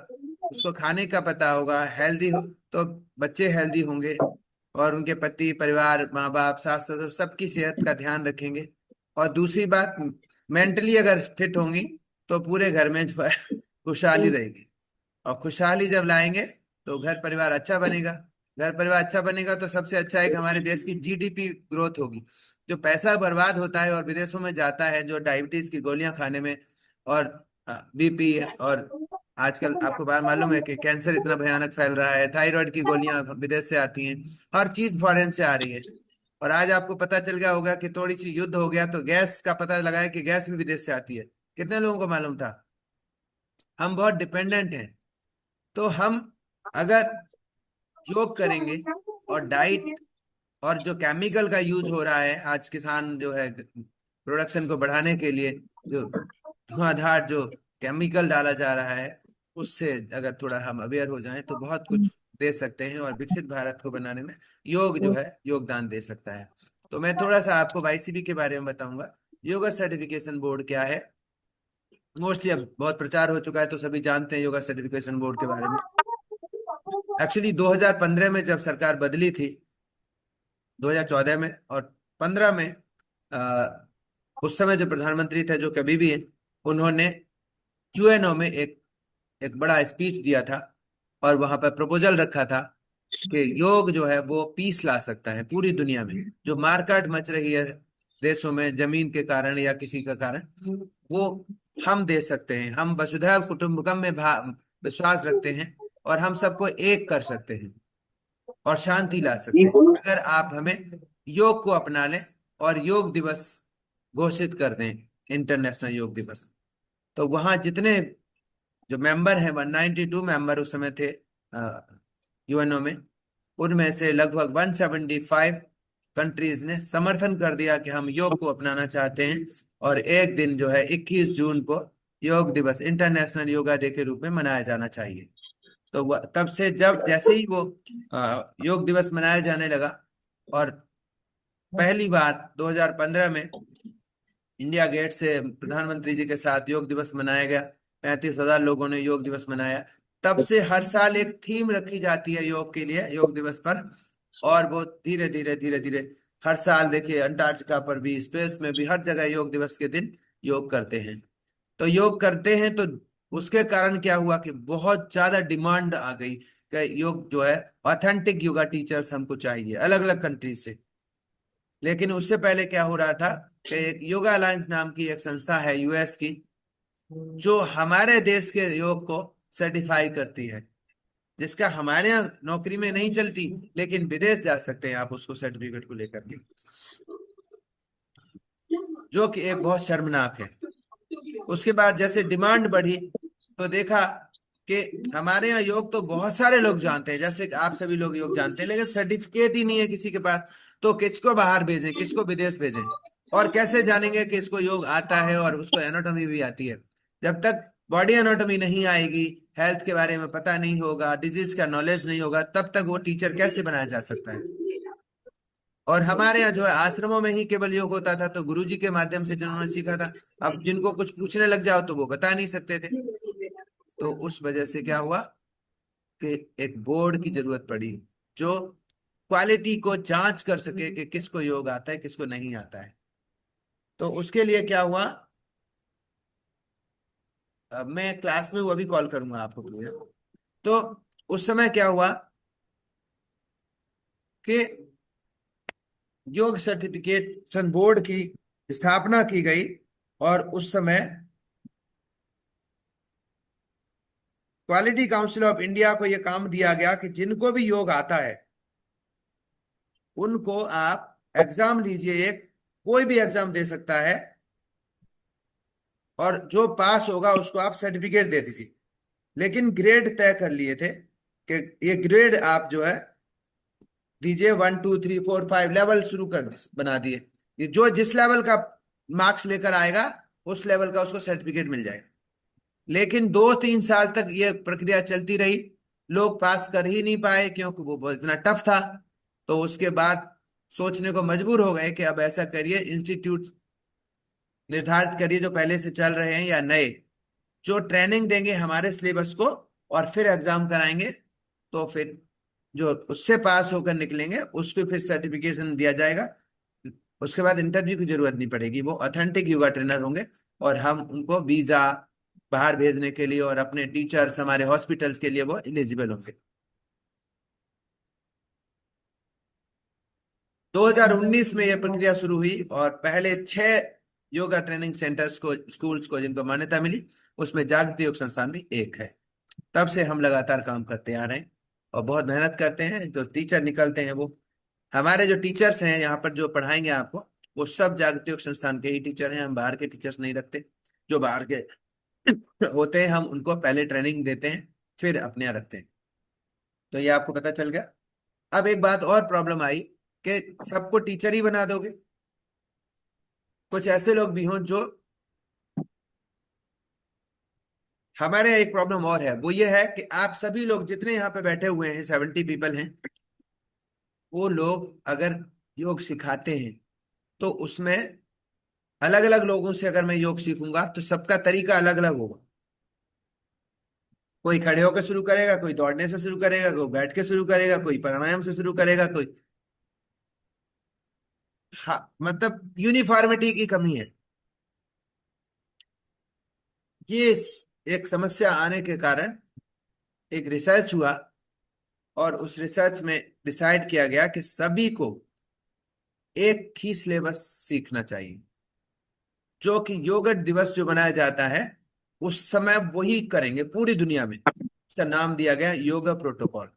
Speaker 1: उसको खाने का पता होगा, हेल्दी हो तो बच्चे हेल्दी होंगे, और उनके पति, परिवार, माँ बाप, सास ससुर सबकी सेहत का ध्यान रखेंगे। और दूसरी बात, मेंटली अगर फिट होंगी तो पूरे घर में जो है खुशहाली रहेगी। और खुशहाली जब लाएंगे तो घर परिवार अच्छा बनेगा। घर परिवार अच्छा बनेगा तो सबसे अच्छा है कि हमारे देश की जीडीपी ग्रोथ होगी। जो पैसा बर्बाद होता है और विदेशों में जाता है, जो डायबिटीज की गोलियां खाने में, और बीपी, और आजकल आपको बात मालूम है कि कैंसर इतना भयानक फैल रहा है, थायराइड की गोलियां विदेश से आती हैं, हर चीज फॉरेन से आ रही है। और आज आपको पता चल गया होगा कि थोड़ी सी युद्ध हो गया तो गैस का पता लगा है कि गैस भी विदेश से आती है। कितने लोगों को मालूम था? हम बहुत डिपेंडेंट हैं। तो हम अगर योग करेंगे, और डाइट, और जो केमिकल का यूज हो रहा है आज, किसान जो है प्रोडक्शन को बढ़ाने के लिए जो धुआंधार जो केमिकल डाला जा रहा है, उससे अगर थोड़ा हम अवेयर हो जाएं तो बहुत कुछ दे सकते हैं, और विकसित भारत को बनाने में योग जो है योगदान दे सकता है। तो मैं थोड़ा सा आपको वाईसीबी के बारे में बताऊंगा। योगा सर्टिफिकेशन बोर्ड क्या है। मोस्टली अब बहुत प्रचार हो चुका है तो सभी जानते हैं योगा सर्टिफिकेशन बोर्ड के बारे में। एक्चुअली 2015 में जब सरकार बदली थी, 2014 में और 15 में, उस समय जो प्रधानमंत्री थे, जो कभी भी हैं, उन्होंने यूएनओ में एक बड़ा स्पीच दिया था, और वहां पर प्रपोजल रखा था कि योग जो है वो पीस ला सकता है पूरी दुनिया में। जो मारकाट मच रही है देशों में जमीन के कारण या किसी का कारण, वो हम दे सकते हैं। हम वसुधैव कुटुंबकम में विश्वास रखते हैं, और हम सबको एक कर सकते हैं और शांति ला सकते हैं अगर आप हमें योग को अपना लें और योग दिवस घोषित कर दें, इंटरनेशनल योग दिवस। तो वहां जितने जो मेंबर हैं, 192 मेंबर उस समय थे यूएनओ में, उनमें से लगभग 175 कंट्रीज ने समर्थन कर दिया कि हम योग को अपनाना चाहते हैं, और एक दिन जो है 21 जून को योग दिवस, इंटरनेशनल योगा डे के रूप में मनाया जाना चाहिए। तो तब से जब जैसे ही वो योग दिवस मनाया जाने लगा, और पहली बार 2015 में इंडिया गेट से प्रधानमंत्री जी के साथ योग दिवस मनाया गया, 35,000 लोगों ने योग दिवस मनाया। तब से हर साल एक थीम रखी जाती है योग के लिए, योग दिवस पर, और वो धीरे धीरे धीरे धीरे हर साल देखिए अंटार्कटिका पर भी, स्पेस में भी, हर जगह योग दिवस के दिन योग करते हैं। तो योग करते हैं तो उसके कारण क्या हुआ कि बहुत ज्यादा डिमांड आ गई कि योग जो है, ऑथेंटिक योगा टीचर्स हमको चाहिए अलग अलग कंट्री से। लेकिन उससे पहले क्या हो रहा था कि एक योगा अलायंस नाम की एक संस्था है यूएस की, जो हमारे देश के योग को सर्टिफाई करती है, जिसका हमारे यहाँ नौकरी में नहीं चलती, लेकिन विदेश जा सकते हैं आप उसको सर्टिफिकेट को लेकर के, जो कि एक बहुत शर्मनाक है। उसके बाद जैसे डिमांड बढ़ी तो देखा कि हमारे यहाँ योग तो बहुत सारे लोग जानते हैं, जैसे आप सभी लोग योग जानते हैं, लेकिन सर्टिफिकेट ही नहीं है किसी के पास। तो किसको बाहर भेजें, किसको विदेश भेजें, और कैसे जानेंगे कि इसको योग आता है और उसको एनाटॉमी भी आती है। जब तक बॉडी एनाटॉमी नहीं आएगी, हेल्थ के बारे में पता नहीं होगा, डिजीज का नॉलेज नहीं होगा, तब तक वो टीचर कैसे बनाया जा सकता है। और हमारे यहाँ जो है आश्रमों में ही केवल योग होता था, तो गुरुजी के माध्यम से जिन्होंने सीखा था, अब जिनको कुछ पूछने लग जाओ तो वो बता नहीं सकते थे। तो उस वजह से क्या हुआ कि एक बोर्ड की जरूरत पड़ी जो क्वालिटी को जांच कर सके कि किसको योग आता है, किसको नहीं आता है। तो उसके लिए क्या हुआ, अब मैं क्लास में वो अभी कॉल करूंगा आपको प्लीज। तो उस समय क्या हुआ कि योग सर्टिफिकेशन बोर्ड की स्थापना की गई, और उस समय क्वालिटी काउंसिल ऑफ इंडिया को यह काम दिया गया कि जिनको भी योग आता है उनको आप एग्जाम लीजिए, एक कोई भी एग्जाम दे सकता है, और जो पास होगा उसको आप सर्टिफिकेट दे दीजिए। लेकिन ग्रेड तय कर लिए थे कि ये ग्रेड आप जो है दीजिए, 1 2 3 4 5 लेवल शुरू कर बना दिए। ये जो जिस लेवल का मार्क्स लेकर आएगा उस लेवल का उसको सर्टिफिकेट मिल जाएगा। लेकिन 2-3 साल तक ये प्रक्रिया चलती रही, लोग पास कर ही नहीं पाए क्योंकि वो बहुत इतना टफ था। तो उसके बाद सोचने को मजबूर हो गए कि अब ऐसा करिए, इंस्टीट्यूट निर्धारित करिए जो पहले से चल रहे हैं या नए, जो ट्रेनिंग देंगे हमारे सिलेबस को और फिर एग्जाम कराएंगे, तो फिर जो उससे पास होकर निकलेंगे उसको फिर सर्टिफिकेशन दिया जाएगा। उसके बाद इंटरव्यू की जरूरत नहीं पड़ेगी, वो ऑथेंटिक योगा ट्रेनर होंगे, और हम उनको वीजा बाहर भेजने के लिए और अपने टीचर्स, हमारे हॉस्पिटल्स के लिए वो एलिजिबल होंगे। 2019 में यह प्रक्रिया शुरू हुई, और पहले 6 योगा ट्रेनिंग सेंटर्स को, स्कूल्स को जिनको मान्यता मिली, उसमें जागृति योग संस्थान भी एक है। तब से हम लगातार काम करते आ रहे हैं और बहुत मेहनत करते हैं। जो टीचर निकलते हैं, वो हमारे जो टीचर्स हैं यहाँ पर जो पढ़ाएंगे आपको, वो सब जागृति योग संस्थान के ही टीचर हैं। हम बाहर के टीचर्स नहीं रखते। जो बाहर के होते हैं हम उनको पहले ट्रेनिंग देते हैं, फिर अपने यहाँ रखते हैं। तो ये आपको पता चल गया। अब एक बात और प्रॉब्लम आई कि सबको टीचर ही बना दोगे। कुछ ऐसे लोग भी हों जो, हमारे यहाँ एक प्रॉब्लम और है, वो ये है कि आप सभी लोग जितने यहाँ पे बैठे हुए हैं, 70 पीपल हैं, वो लोग अगर योग सिखाते हैं तो उसमें अलग अलग लोगों से अगर मैं योग सीखूंगा तो सबका तरीका अलग अलग होगा। कोई खड़े होकर शुरू करेगा, कोई दौड़ने से शुरू करेगा, कोई बैठ के शुरू करेगा, कोई प्राणायाम से शुरू करेगा, कोई, हाँ, मतलब यूनिफॉर्मिटी की कमी है। ये एक समस्या आने के कारण एक रिसर्च हुआ, और उस रिसर्च में डिसाइड किया गया कि सभी को एक ही सिलेबस सीखना चाहिए, जो कि योग दिवस जो मनाया जाता है उस समय वही करेंगे पूरी दुनिया में। इसका नाम दिया गया योगा प्रोटोकॉल।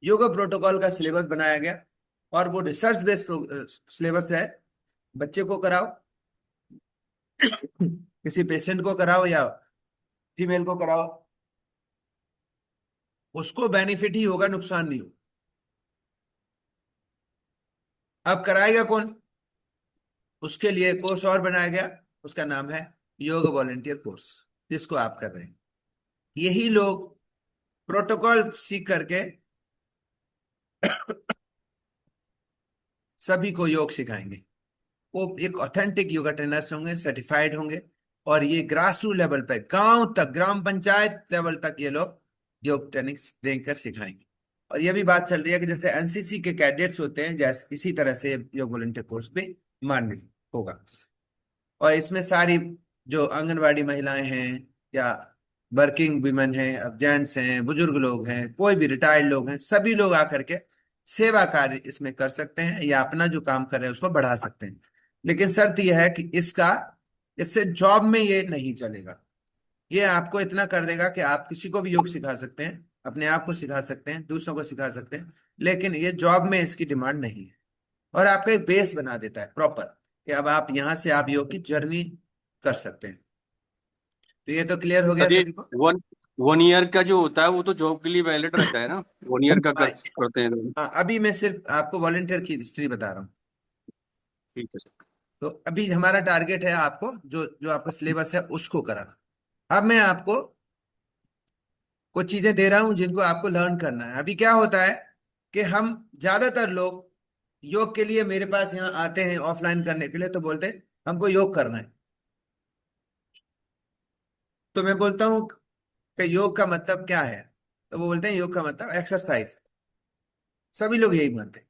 Speaker 1: योगा प्रोटोकॉल का सिलेबस बनाया गया, और वो रिसर्च बेस्ड सिलेबस है। बच्चे को कराओ, किसी पेशेंट को कराओ या फीमेल को कराओ, उसको बेनिफिट ही होगा, नुकसान नहीं हो। अब कराएगा कौन? उसके लिए कोर्स और बनाया गया, उसका नाम है योग वॉलेंटियर कोर्स, जिसको आप कर रहे हैं। यही लोग प्रोटोकॉल सीख करके सभी को योग सिखाएंगे। वो एक ऑथेंटिक योगा ट्रेनर्स होंगे, सर्टिफाइड होंगे, और ये ग्रास रूट लेवल पे, गांव तक, ग्राम पंचायत लेवल तक ये लोग योग ट्रेनिंग देकर सिखाएंगे। और ये भी बात चल रही है कि जैसे एनसीसी के कैडेट्स होते हैं, जैसे इसी तरह से योग वॉलंटियर कोर्स भी मान्य होगा। और इसमें सारी जो आंगनवाड़ी महिलाएं हैं या वर्किंग विमेन हैं, अब जेंट्स हैं, बुजुर्ग लोग हैं, कोई भी रिटायर्ड लोग हैं, सभी लोग आकर के सेवा कार्य इसमें कर सकते हैं या अपना जो काम कर रहे हैं उसको बढ़ा सकते हैं। लेकिन शर्त यह है कि इससे जॉब में ये नहीं चलेगा। ये आपको इतना कर देगा कि आप किसी को भी योग सिखा सकते हैं, अपने आप को सिखा सकते हैं, दूसरों को सिखा सकते हैं, लेकिन ये जॉब में इसकी डिमांड नहीं है। और आपका एक बेस बना देता है प्रॉपर, कि अब आप यहां से आप योग की जर्नी कर सकते हैं। तो ये तो क्लियर हो गया
Speaker 6: सर ये
Speaker 1: सभी को।
Speaker 6: वन वन ईयर का जो होता है वो तो जॉब के लिए वैलिड रहता है ना, 1 ईयर का
Speaker 1: हाँ,
Speaker 6: करते हैं तो।
Speaker 1: हाँ, अभी मैं सिर्फ आपको वॉलंटियर की हिस्ट्री बता रहा हूँ।
Speaker 6: ठीक है सर।
Speaker 1: तो अभी हमारा टारगेट है आपको जो जो आपका सिलेबस है उसको कराना। अब मैं आपको कुछ चीजें दे रहा हूं जिनको आपको लर्न करना है। अभी क्या होता है कि हम ज्यादातर लोग योग के लिए मेरे पास यहाँ आते हैं ऑफलाइन करने के लिए, तो बोलते हैं हमको योग करना है। तो मैं बोलता हूँ कि योग का मतलब क्या है, तो वो बोलते हैं योग का मतलब एक्सरसाइज। सभी लोग यही मानते हैं।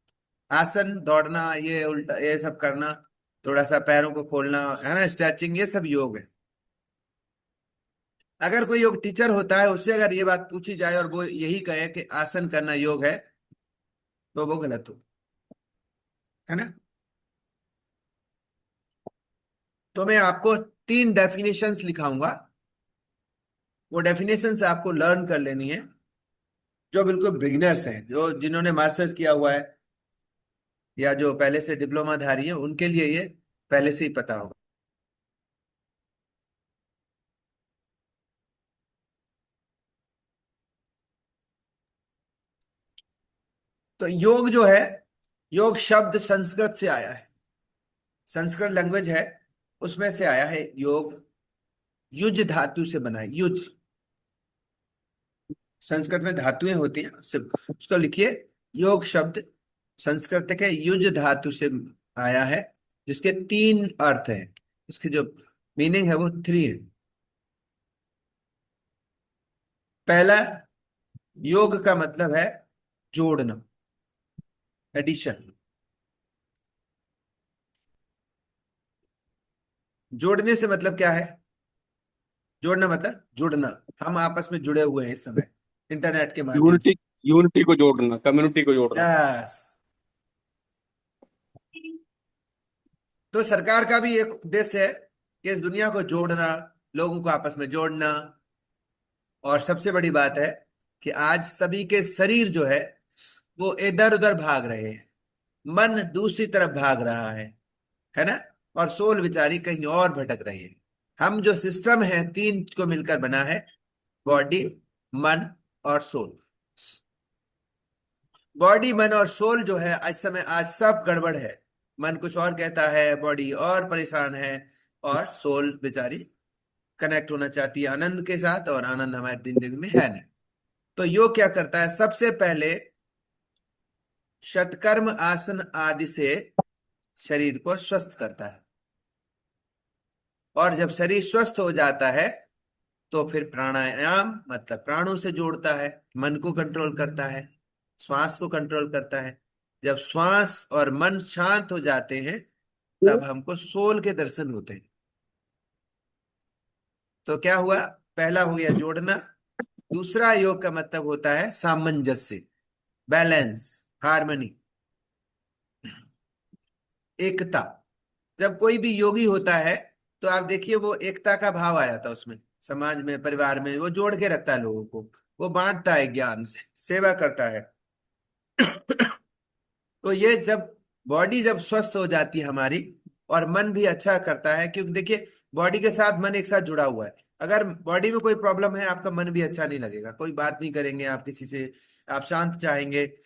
Speaker 1: आसन, दौड़ना, ये उल्टा, ये सब करना, थोड़ा सा पैरों को खोलना, है ना, स्ट्रेचिंग, ये सब योग है। अगर कोई योग टीचर होता है, उससे अगर ये बात पूछी जाए और वो यही कहे कि आसन करना योग है, तो वो गलत हो, है ना। तो मैं आपको 3 डेफिनेशंस लिखाऊंगा, वो डेफिनेशंस आपको लर्न कर लेनी है। जो बिल्कुल बिगिनर्स हैं, जो जिन्होंने मास्टर्स किया हुआ है या जो पहले से डिप्लोमा धारी है, उनके लिए ये पहले से ही पता होगा। तो योग जो है, योग शब्द संस्कृत से आया है, संस्कृत लैंग्वेज है, उसमें से आया है योग। युज धातु से बना है, युज। संस्कृत में धातुएं होती हैं, उसको लिखिए। योग शब्द संस्कृत के युज धातु से आया है, जिसके 3 अर्थ हैं। इसके जो मीनिंग है वो 3 है। पहला, योग का मतलब है जोड़ना, एडिशन। जोड़ने से मतलब क्या है? जोड़ना मतलब जुड़ना। हम आपस में जुड़े हुए हैं इस समय इंटरनेट के माध्यम से।
Speaker 6: यूनिटी यूनिटी को जोड़ना, कम्युनिटी को जोड़ना।
Speaker 1: यस। तो सरकार का भी एक उद्देश्य है कि इस दुनिया को जोड़ना, लोगों को आपस में जोड़ना। और सबसे बड़ी बात है कि आज सभी के शरीर जो है वो इधर उधर भाग रहे हैं, मन दूसरी तरफ भाग रहा है ना, और सोल बेचारी कहीं और भटक रही है। हम जो सिस्टम है 3 को मिलकर बना है, बॉडी, मन और सोल। बॉडी, मन और सोल जो है आज समय, आज सब गड़बड़ है। मन कुछ और कहता है, बॉडी और परेशान है, और सोल बेचारी कनेक्ट होना चाहती है आनंद के साथ, और आनंद हमारी जिंदगी में है नहीं। तो योग क्या करता है? सबसे पहले षटकर्म आसन आदि से शरीर को स्वस्थ करता है, और जब शरीर स्वस्थ हो जाता है तो फिर प्राणायाम मतलब प्राणों से जोड़ता है, मन को कंट्रोल करता है, श्वास को कंट्रोल करता है। जब श्वास और मन शांत हो जाते हैं तब हमको सोल के दर्शन होते हैं। तो क्या हुआ? पहला हो गया जोड़ना। दूसरा योग का मतलब होता है सामंजस्य, बैलेंस, हार्मनी, एकता। जब कोई भी योगी होता है तो आप देखिए वो एकता का भाव आ जाता है उसमें, समाज में, परिवार में। वो जोड़ के रखता है लोगों को, वो बांटता है, ज्ञान से सेवा करता है। तो ये जब बॉडी जब स्वस्थ हो जाती है हमारी, और मन भी अच्छा करता है, क्योंकि देखिए बॉडी के साथ मन एक साथ जुड़ा हुआ है। अगर बॉडी में कोई प्रॉब्लम है, आपका मन भी अच्छा नहीं लगेगा, कोई बात नहीं करेंगे आप किसी से, आप शांत चाहेंगे।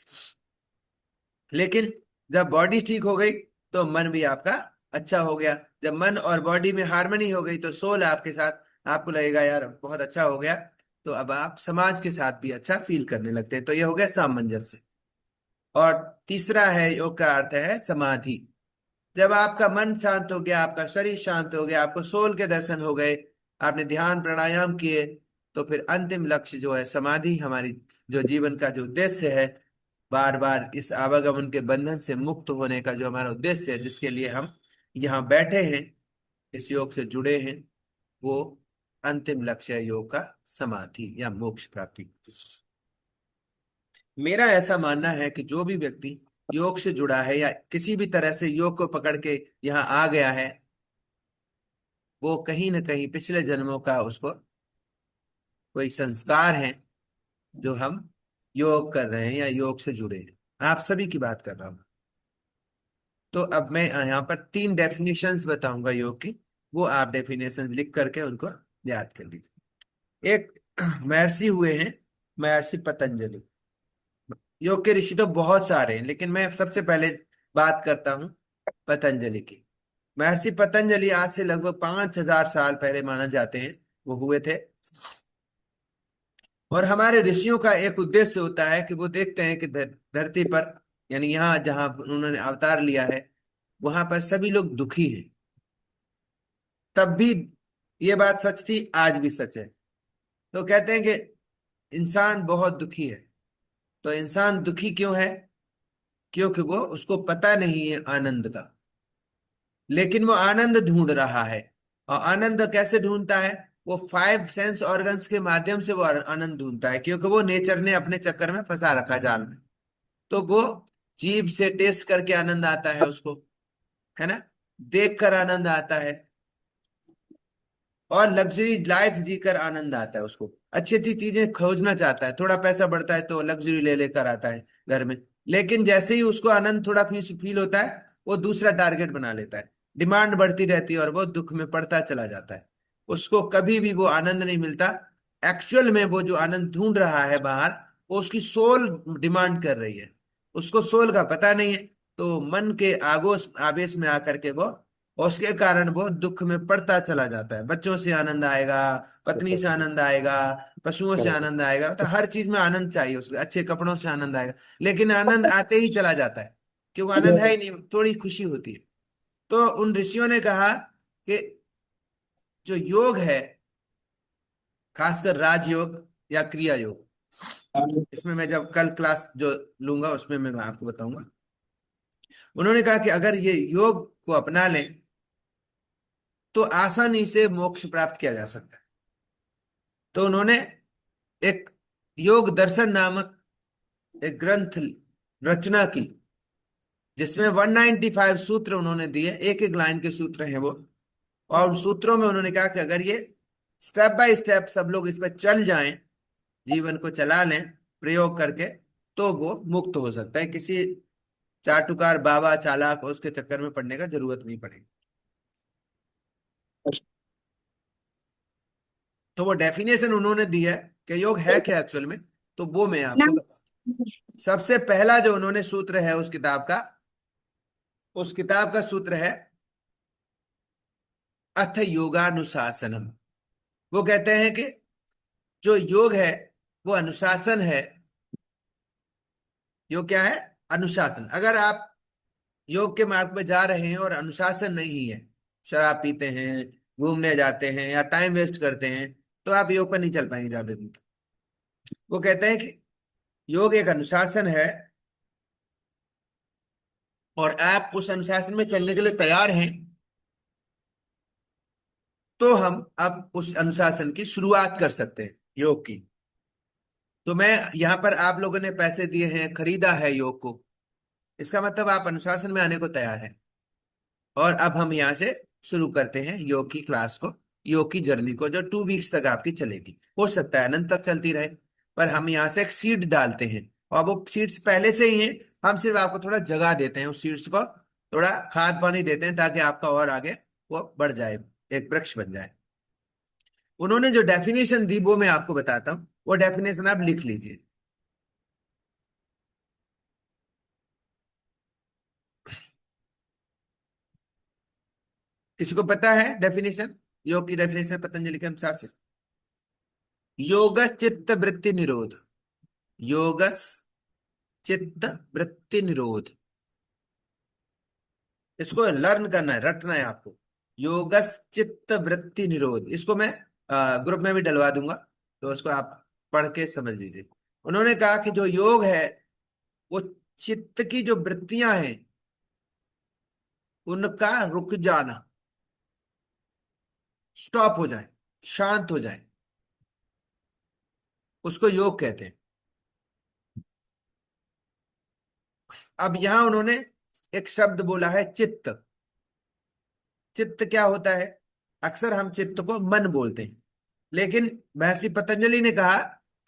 Speaker 1: लेकिन जब बॉडी ठीक हो गई तो मन भी आपका अच्छा हो गया। जब मन और बॉडी में हार्मनी हो गई तो सोल आपके साथ, आपको लगेगा यार बहुत अच्छा हो गया, तो अब आप समाज के साथ भी अच्छा फील करने लगते हैं। तो ये हो गया सामंजस्य। और तीसरा है योग का अर्थ है समाधि। जब आपका मन शांत हो गया, आपका शरीर शांत हो गया, आपको सोल के दर्शन हो गए, आपने ध्यान प्राणायाम किए, तो फिर अंतिम लक्ष्य जो है समाधि, हमारी जो जीवन का जो उद्देश्य है, बार बार इस आवागमन के बंधन से मुक्त होने का जो हमारा उद्देश्य है, जिसके लिए हम यहाँ बैठे हैं, इस योग से जुड़े हैं, वो अंतिम लक्ष्य है योग का समाधि या मोक्ष प्राप्ति। मेरा ऐसा मानना है कि जो भी व्यक्ति योग से जुड़ा है या किसी भी तरह से योग को पकड़ के यहाँ आ गया है, वो कहीं ना कहीं पिछले जन्मों का उसको कोई संस्कार है, जो हम योग कर रहे हैं या योग से जुड़े हैं। आप सभी की बात कर रहा हूं। तो अब मैं यहाँ पर 3 डेफिनेशंस बताऊंगा योग की, वो आप डेफिनेशंस लिख करके उनको याद कर लीजिए। एक महर्षि हुए हैं, महर्षि पतंजलि। योग के ऋषि तो बहुत सारे हैं, लेकिन मैं सबसे पहले बात करता हूं पतंजलि की। महर्षि पतंजलि आज से लगभग 5000 साल पहले माना जाते हैं वो हुए थे। और हमारे ऋषियों का एक उद्देश्य होता है कि वो देखते हैं कि धरती पर, यानी यहाँ जहां उन्होंने अवतार लिया है, वहां पर सभी लोग दुखी हैं। तब भी ये बात सच थी, आज भी सच है। तो कहते हैं कि इंसान बहुत दुखी है। तो इंसान दुखी क्यों है? क्योंकि वो, उसको पता नहीं है आनंद का, लेकिन वो आनंद ढूंढ रहा है। और आनंद कैसे ढूंढता है? वो 5 सेंस ऑर्गन्स के माध्यम से वो आनंद ढूंढता है, क्योंकि वो नेचर ने अपने चक्कर में फंसा रखा जाल में। तो वो जीभ से टेस्ट करके आनंद आता है उसको, है ना, देख कर आनंद आता है, और लग्जरी लाइफ जीकर आनंद आता है उसको। अच्छी अच्छी चीजें खोजना चाहता है, थोड़ा पैसा बढ़ता है तो लग्जरी ले लेकर आता है घर में। लेकिन जैसे ही उसको आनंद थोड़ा फील होता है, वो दूसरा टारगेट बना लेता है, डिमांड बढ़ती रहती है और वो दुख में पड़ता चला जाता है। उसको कभी भी वो आनंद नहीं मिलता। एक्चुअल में वो जो आनंद ढूंढ रहा है बाहर, वो उसकी सोल डिमांड कर रही है, उसको सोल का पता नहीं है। तो मन के आगोश आवेश में आकर के वो, और उसके कारण वो दुख में पड़ता चला जाता है। बच्चों से आनंद आएगा, पत्नी से आनंद आएगा, पशुओं से आनंद आएगा, तो हर चीज में आनंद चाहिए उसको, अच्छे कपड़ों से आनंद आएगा, लेकिन आनंद आते ही चला जाता है, क्योंकि आनंद है ही नहीं, थोड़ी खुशी होती है। तो उन ऋषियों ने कहा कि जो योग है, खासकर राजयोग या क्रिया योग, इसमें मैं जब कल क्लास जो लूंगा उसमें मैं आपको बताऊंगा। उन्होंने कहा कि अगर ये योग को अपना लें तो आसानी से मोक्ष प्राप्त किया जा सकता है। तो उन्होंने एक योग दर्शन नामक एक ग्रंथ रचना की, जिसमें 195 सूत्र उन्होंने दिए, एक एक लाइन के सूत्र हैं वो। और उन सूत्रों में उन्होंने कहा कि अगर ये स्टेप बाय स्टेप सब लोग इस पर चल जाएं, जीवन को चला लें प्रयोग करके, तो वो मुक्त हो सकता है। किसी चाटुकार बाबा चालाक उसके चक्कर में पड़ने का जरूरत नहीं पड़ेगी। तो वो डेफिनेशन उन्होंने दी है कि योग है क्या एक्चुअल में, तो वो मैं आपको बताता हूं। सबसे पहला जो उन्होंने सूत्र है उस किताब का, सूत्र है अथ योगानुशासनम। वो कहते हैं कि जो योग है वो अनुशासन है। योग क्या है? अनुशासन। अगर आप योग के मार्ग में जा रहे हैं और अनुशासन नहीं है, शराब पीते हैं, घूमने जाते हैं या टाइम वेस्ट करते हैं, तो आप योग पर नहीं चल पाएंगे ज्यादा दिन तक। वो कहते हैं कि योग एक अनुशासन है, और आप उस अनुशासन में चलने के लिए तैयार हैं, तो हम अब उस अनुशासन की शुरुआत कर सकते हैं, योग की। तो मैं यहाँ पर, आप लोगों ने पैसे दिए हैं, खरीदा है योग को, इसका मतलब आप अनुशासन में आने को तैयार हैं। और अब हम यहाँ से शुरू करते हैं योग की क्लास को, योग की जर्नी को, जो 2 वीक्स तक आपकी चलेगी। हो सकता है अनंत तक चलती रहे, पर हम यहाँ से एक सीड डालते हैं, और वो सीड्स पहले से ही हैं, हम सिर्फ आपको थोड़ा जगह देते हैं, उस सीड्स को थोड़ा खाद पानी देते हैं ताकि आपका और आगे वो बढ़ जाए, एक वृक्ष बन जाए। उन्होंने जो डेफिनेशन दी वो मैं आपको बताता हूं, वो डेफिनेशन आप लिख लीजिए। किसी को पता है डेफिनेशन, योग की डेफिनेशन पतंजलि के अनुसार से? योग चित्त वृत्ति निरोध, योगस चित्त वृत्ति निरोध, इसको लर्न करना है, रटना है आपको। योगस चित्त वृत्ति निरोध, इसको मैं ग्रुप में भी डलवा दूंगा, तो उसको आप पढ़ के समझ लीजिए। उन्होंने कहा कि जो योग है वो चित्त की जो वृत्तियां हैं उनका रुक जाना, स्टॉप हो जाए, शांत हो जाए, उसको योग कहते हैं। अब यहां उन्होंने एक शब्द बोला है चित्त। चित्त क्या होता है? अक्सर हम चित्त को मन बोलते हैं, लेकिन महर्षि पतंजलि ने कहा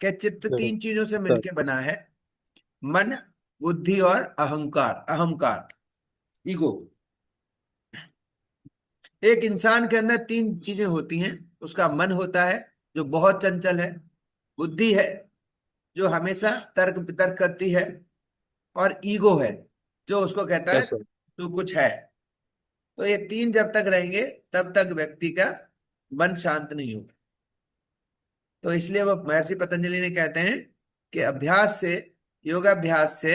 Speaker 1: कि चित्त तीन चीजों से मिलकर बना है, मन, बुद्धि और अहंकार। अहंकार, ईगो। एक इंसान के अंदर तीन चीजें होती हैं। उसका मन होता है जो बहुत चंचल है, बुद्धि है जो हमेशा तर्क वितर्क करती है, और ईगो है जो उसको कहता है तू कुछ है। तो ये तीन जब तक रहेंगे तब तक व्यक्ति का मन शांत नहीं होगा। तो इसलिए वो महर्षि पतंजलि ने कहते हैं कि अभ्यास से, योगाभ्यास से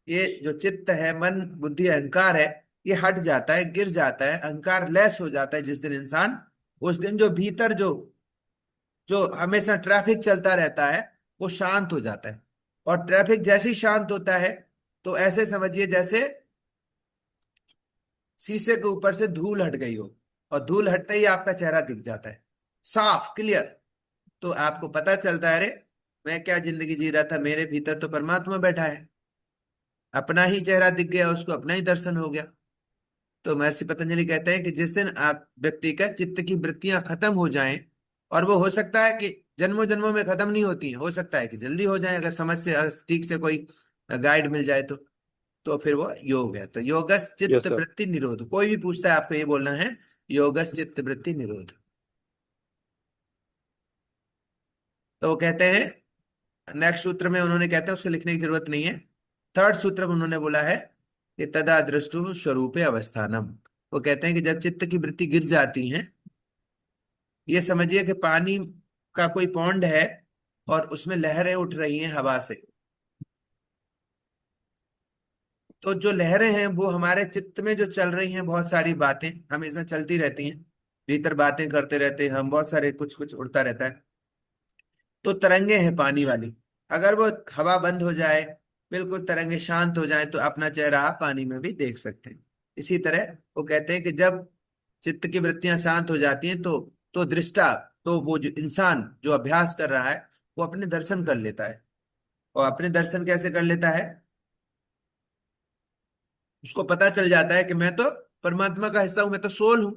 Speaker 1: ये जो चित्त है, मन, बुद्धि, अहंकार है, ये हट जाता है, गिर जाता है, अहंकार लेस हो जाता है। जिस दिन इंसान, उस दिन जो भीतर जो जो हमेशा ट्रैफिक चलता रहता है वो शांत हो जाता है। और ट्रैफिक जैसे ही शांत होता है तो ऐसे समझिए जैसे शीशे के ऊपर से धूल हट गई हो, और धूल हटते ही आपका चेहरा दिख जाता है साफ क्लियर। तो आपको पता चलता है अरे मैं क्या जिंदगी जी रहा था, मेरे भीतर तो परमात्मा बैठा है। अपना ही चेहरा दिख गया, उसको अपना ही दर्शन हो गया। तो महर्षि पतंजलि कहते हैं कि जिस दिन आप व्यक्ति का चित्त की वृत्तियां खत्म हो जाएं, और वो हो सकता है कि जन्मों जन्मों में खत्म नहीं होती हैं, हो सकता है कि जल्दी हो जाए अगर समझ से ठीक से कोई गाइड मिल जाए तो फिर वो योग है। तो योगस चित्त वृत्ति निरोध, कोई भी पूछता है आपको ये बोलना है योगस चित्त वृत्ति निरोध। तो वो कहते हैं नेक्स्ट सूत्र में, उन्होंने कहते हैं उसको लिखने की जरूरत नहीं है। थर्ड सूत्र में उन्होंने बोला है कि तदा दृष्टु स्वरूपे अवस्थानम। वो कहते हैं कि जब चित्त की वृत्ति गिर जाती है, ये समझिए कि पानी का कोई पौंड है और उसमें लहरें उठ रही हैं हवा से। तो जो लहरें हैं वो हमारे चित्त में जो चल रही हैं, बहुत सारी बातें हमेशा चलती रहती हैं, भीतर बातें करते रहते हैं हम, बहुत सारे कुछ कुछ उड़ता रहता है। तो तरंगे हैं पानी वाली, अगर वो हवा बंद हो जाए, बिल्कुल तरंगे शांत हो जाए, तो अपना चेहरा आप पानी में भी देख सकते हैं। इसी तरह वो कहते हैं कि जब चित्त की वृत्तियां शांत हो जाती हैं तो दृष्टा, तो वो जो इंसान जो अभ्यास कर रहा है वो अपने दर्शन कर लेता है। और अपने दर्शन कैसे कर लेता है? उसको पता चल जाता है कि मैं तो परमात्मा का हिस्सा हूं, मैं तो सोल हूं,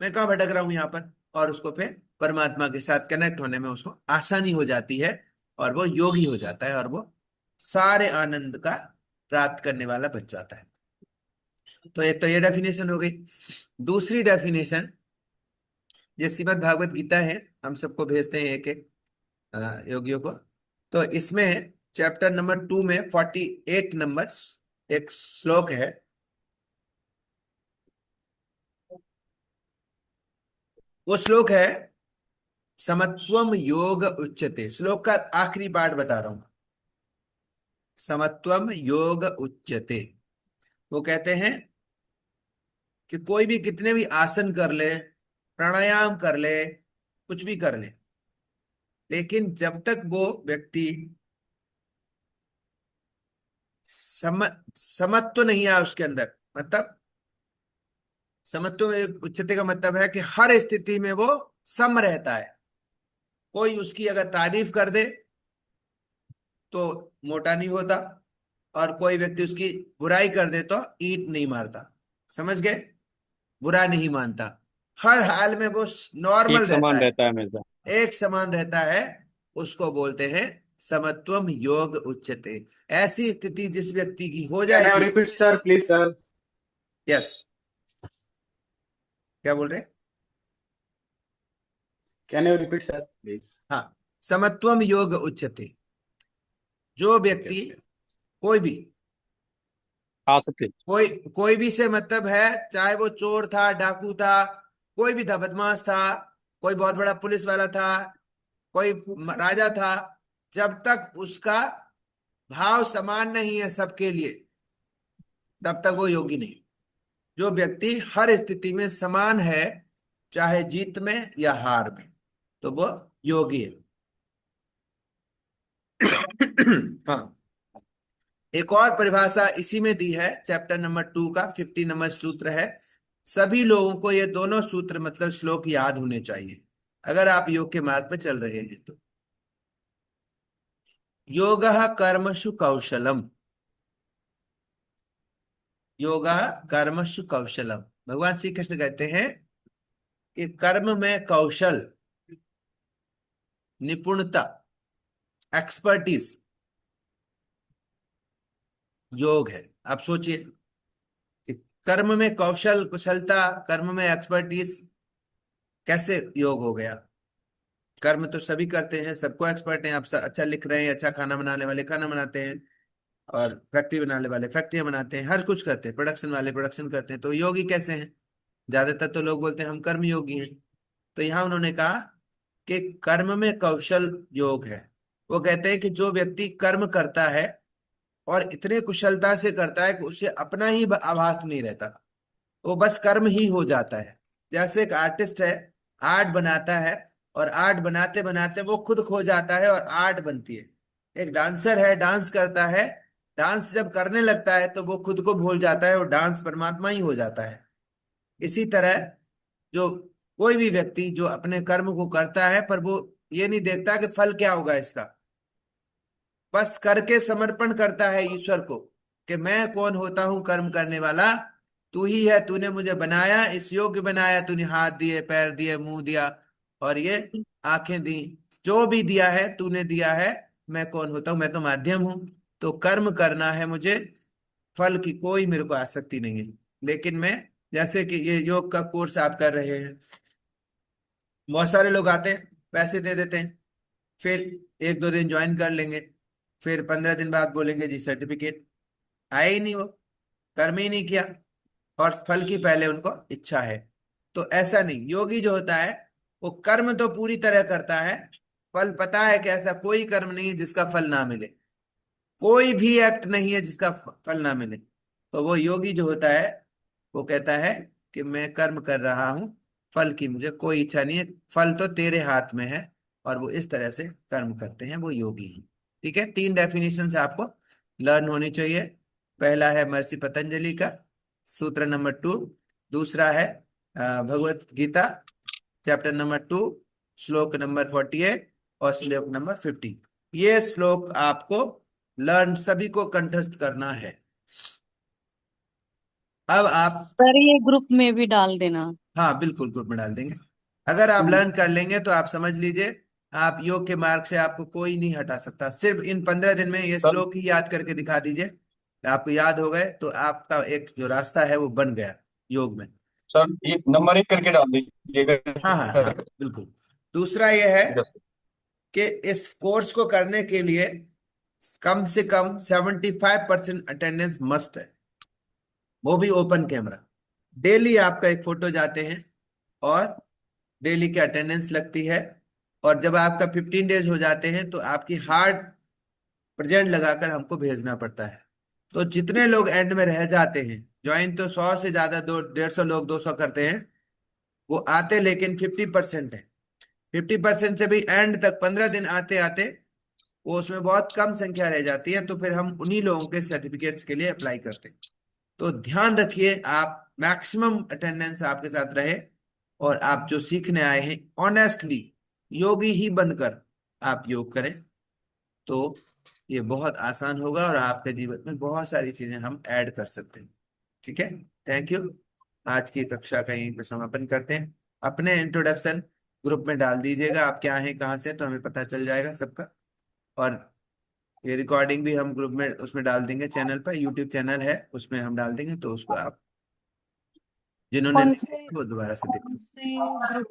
Speaker 1: मैं कहाँ भटक रहा हूं यहाँ पर। और उसको फिर परमात्मा के साथ कनेक्ट होने में उसको आसानी हो जाती है, और वो योगी हो जाता है, और वो सारे आनंद का प्राप्त करने वाला बच जाता है। तो एक तो ये डेफिनेशन हो गई। दूसरी डेफिनेशन, ये श्रीमद् भागवत गीता है, हम सबको भेजते हैं एक एक योगियों को। तो इसमें चैप्टर नंबर 2 में 48 नंबर एक श्लोक है। वो श्लोक है समत्वम योग उच्यते। श्लोक का आखिरी पार्ट बता रहा हूं, समत्वम योग उच्यते। वो कहते हैं कि कोई भी कितने भी आसन कर ले, प्राणायाम कर ले, कुछ भी कर ले, लेकिन जब तक वो व्यक्ति समत्व नहीं आया उसके अंदर, मतलब समत्व उच्चते का मतलब है कि हर स्थिति में वो सम रहता है। कोई उसकी अगर तारीफ कर दे तो मोटा नहीं होता, और कोई व्यक्ति उसकी बुराई कर दे तो ईंट नहीं मारता। समझ गए? बुरा नहीं मानता, हर हाल में वो नॉर्मल
Speaker 2: एक समान
Speaker 1: रहता
Speaker 2: रहता है हमेशा।
Speaker 1: है, एक समान रहता है। उसको बोलते हैं समत्वम योग उच्यते। ऐसी स्थिति जिस व्यक्ति की हो
Speaker 7: Can you
Speaker 1: जाएगी।
Speaker 7: repeat, sir, please, sir?
Speaker 1: Yes, क्या बोल रहे हैं?
Speaker 7: Can you repeat, sir, please?
Speaker 1: हाँ, समत्वम योग उच्यते। जो व्यक्ति कोई भी कोई भी से मतलब है, चाहे वो चोर था, डाकू था, कोई भी था, बदमाश था, कोई बहुत बड़ा पुलिस वाला था, कोई राजा था, जब तक उसका भाव समान नहीं है सबके लिए, तब तक वो योगी नहीं। जो व्यक्ति हर स्थिति में समान है, चाहे जीत में या हार में, तो वो योगी है। हाँ, एक और परिभाषा इसी में दी है, चैप्टर नंबर 2 का 50 नंबर सूत्र है। सभी लोगों को ये दोनों सूत्र मतलब श्लोक याद होने चाहिए अगर आप योग के मार्ग पर चल रहे हैं तो। योगः कर्मसु कौशलम, योगः कर्मसु कौशलम। भगवान श्री कृष्ण कहते हैं कि कर्म में कौशल, निपुणता, एक्सपर्टीज योग है। आप सोचिए कि कर्म में कौशल, कुशलता, कर्म में एक्सपर्टीज कैसे योग हो गया। कर्म तो सभी करते हैं, सबको एक्सपर्ट हैं। आप अच्छा लिख रहे हैं, अच्छा खाना बनाने वाले खाना बनाते हैं, और फैक्ट्री बनाने वाले फैक्ट्रियां बनाते हैं, हर कुछ करते हैं, प्रोडक्शन वाले प्रोडक्शन करते हैं। तो योगी कैसे हैं? ज्यादातर तो लोग बोलते हैं हम कर्म योगी हैं। तो यहाँ उन्होंने कहा कि कर्म में कौशल योग है। वो कहते हैं कि जो व्यक्ति कर्म करता है और इतने कुशलता से करता है कि उसे अपना ही आभास नहीं रहता, वो बस कर्म ही हो जाता है। जैसे एक आर्टिस्ट है, आर्ट बनाता है, और आर्ट बनाते बनाते वो खुद खो जाता है और आर्ट बनती है। एक डांसर है, डांस करता है, डांस जब करने लगता है तो वो खुद को भूल जाता है और डांस परमात्मा ही हो जाता है। इसी तरह जो कोई भी व्यक्ति जो अपने कर्म को करता है, पर वो ये नहीं देखता कि फल क्या होगा इसका, बस करके समर्पण करता है ईश्वर को कि मैं कौन होता हूं कर्म करने वाला, तू ही है, तूने मुझे बनाया, इस योग्य बनाया, तूने हाथ दिए, पैर दिए, मुंह दिया और ये आंखें दी, जो भी दिया है तूने दिया है। मैं कौन होता हूं? मैं तो माध्यम हूं। तो कर्म करना है मुझे, फल की कोई मेरे को आसक्ति नहीं है। लेकिन मैं, जैसे कि ये योग का कोर्स आप कर रहे हैं, बहुत सारे लोग आते हैं, पैसे दे देते हैं, फिर 1-2 दिन ज्वाइन कर लेंगे, फिर 15 दिन बाद बोलेंगे जी सर्टिफिकेट। आया ही नहीं, वो कर्म ही नहीं किया, और फल की पहले उनको इच्छा है। तो ऐसा नहीं, योगी जो होता है वो कर्म तो पूरी तरह करता है, फल पता है कि ऐसा कोई कर्म नहीं है जिसका फल ना मिले, कोई भी एक्ट नहीं है जिसका फल ना मिले। तो वो योगी जो होता है वो कहता है कि मैं कर्म कर रहा हूं, फल की मुझे कोई इच्छा नहीं है, फल तो तेरे हाथ में है। और वो इस तरह से कर्म करते हैं, वो योगी हैं। ठीक है, 3 डेफिनेशन से आपको लर्न होनी चाहिए। पहला है महर्षि पतंजलि का सूत्र नंबर 2, दूसरा है भगवत गीता चैप्टर नंबर 2 श्लोक नंबर 48 और श्लोक नंबर 50। ये श्लोक आपको लर्न सभी को कंठस्थ करना है। अब आप,
Speaker 8: सर ये ग्रुप में भी डाल देना।
Speaker 1: हाँ बिल्कुल, ग्रुप में डाल देंगे। अगर आप लर्न कर लेंगे तो आप समझ लीजिए आप योग के मार्ग से आपको कोई नहीं हटा सकता। सिर्फ इन 15 दिन में ये श्लोक ही याद करके दिखा दीजिए, आपको याद हो गए तो आपका एक जो रास्ता है वो बन गया योग में।
Speaker 7: सर ये नंबर 1 करके डाल दीजिएगा।
Speaker 1: हाँ हाँ हाँ बिल्कुल। दूसरा ये है कि इस कोर्स को करने के लिए कम से कम 75% अटेंडेंस मस्ट है, वो भी ओपन कैमरा। डेली आपका एक फोटो जाते हैं और डेली की अटेंडेंस लगती है। और जब आपका 15 डेज हो जाते हैं तो आपकी हार्ड प्रेजेंट लगाकर हमको भेजना पड़ता है। तो जितने लोग एंड में रह जाते हैं, ज्वाइन तो 100 से ज्यादा, 150 लोग 200 करते हैं, वो आते लेकिन 50% है। 50% से भी एंड तक 15 दिन आते आते वो उसमें बहुत कम संख्या रह जाती है, तो फिर हम उन्हीं लोगों के सर्टिफिकेट्स के लिए अप्लाई करते हैं। तो ध्यान रखिए आप मैक्सिमम अटेंडेंस आपके साथ रहे, और आप जो सीखने आए हैं ऑनेस्टली योगी ही बनकर आप योग करें, तो ये बहुत आसान होगा और आपके जीवन में बहुत सारी चीजें हम ऐड कर सकते हैं। ठीक है, थैंक यू। आज की कक्षा का यहीं पे समापन करते हैं। अपने इंट्रोडक्शन ग्रुप में डाल दीजिएगा, आप क्या हैं कहाँ से, तो हमें पता चल जाएगा सबका। और ये रिकॉर्डिंग भी हम ग्रुप में उसमें डाल देंगे, चैनल पर, यूट्यूब चैनल है उसमें हम डाल देंगे, तो उसको आप जिन्होंने
Speaker 16: कौन
Speaker 1: देखा
Speaker 16: से
Speaker 1: वो दोबारा से देख
Speaker 16: कौन से ग्रुप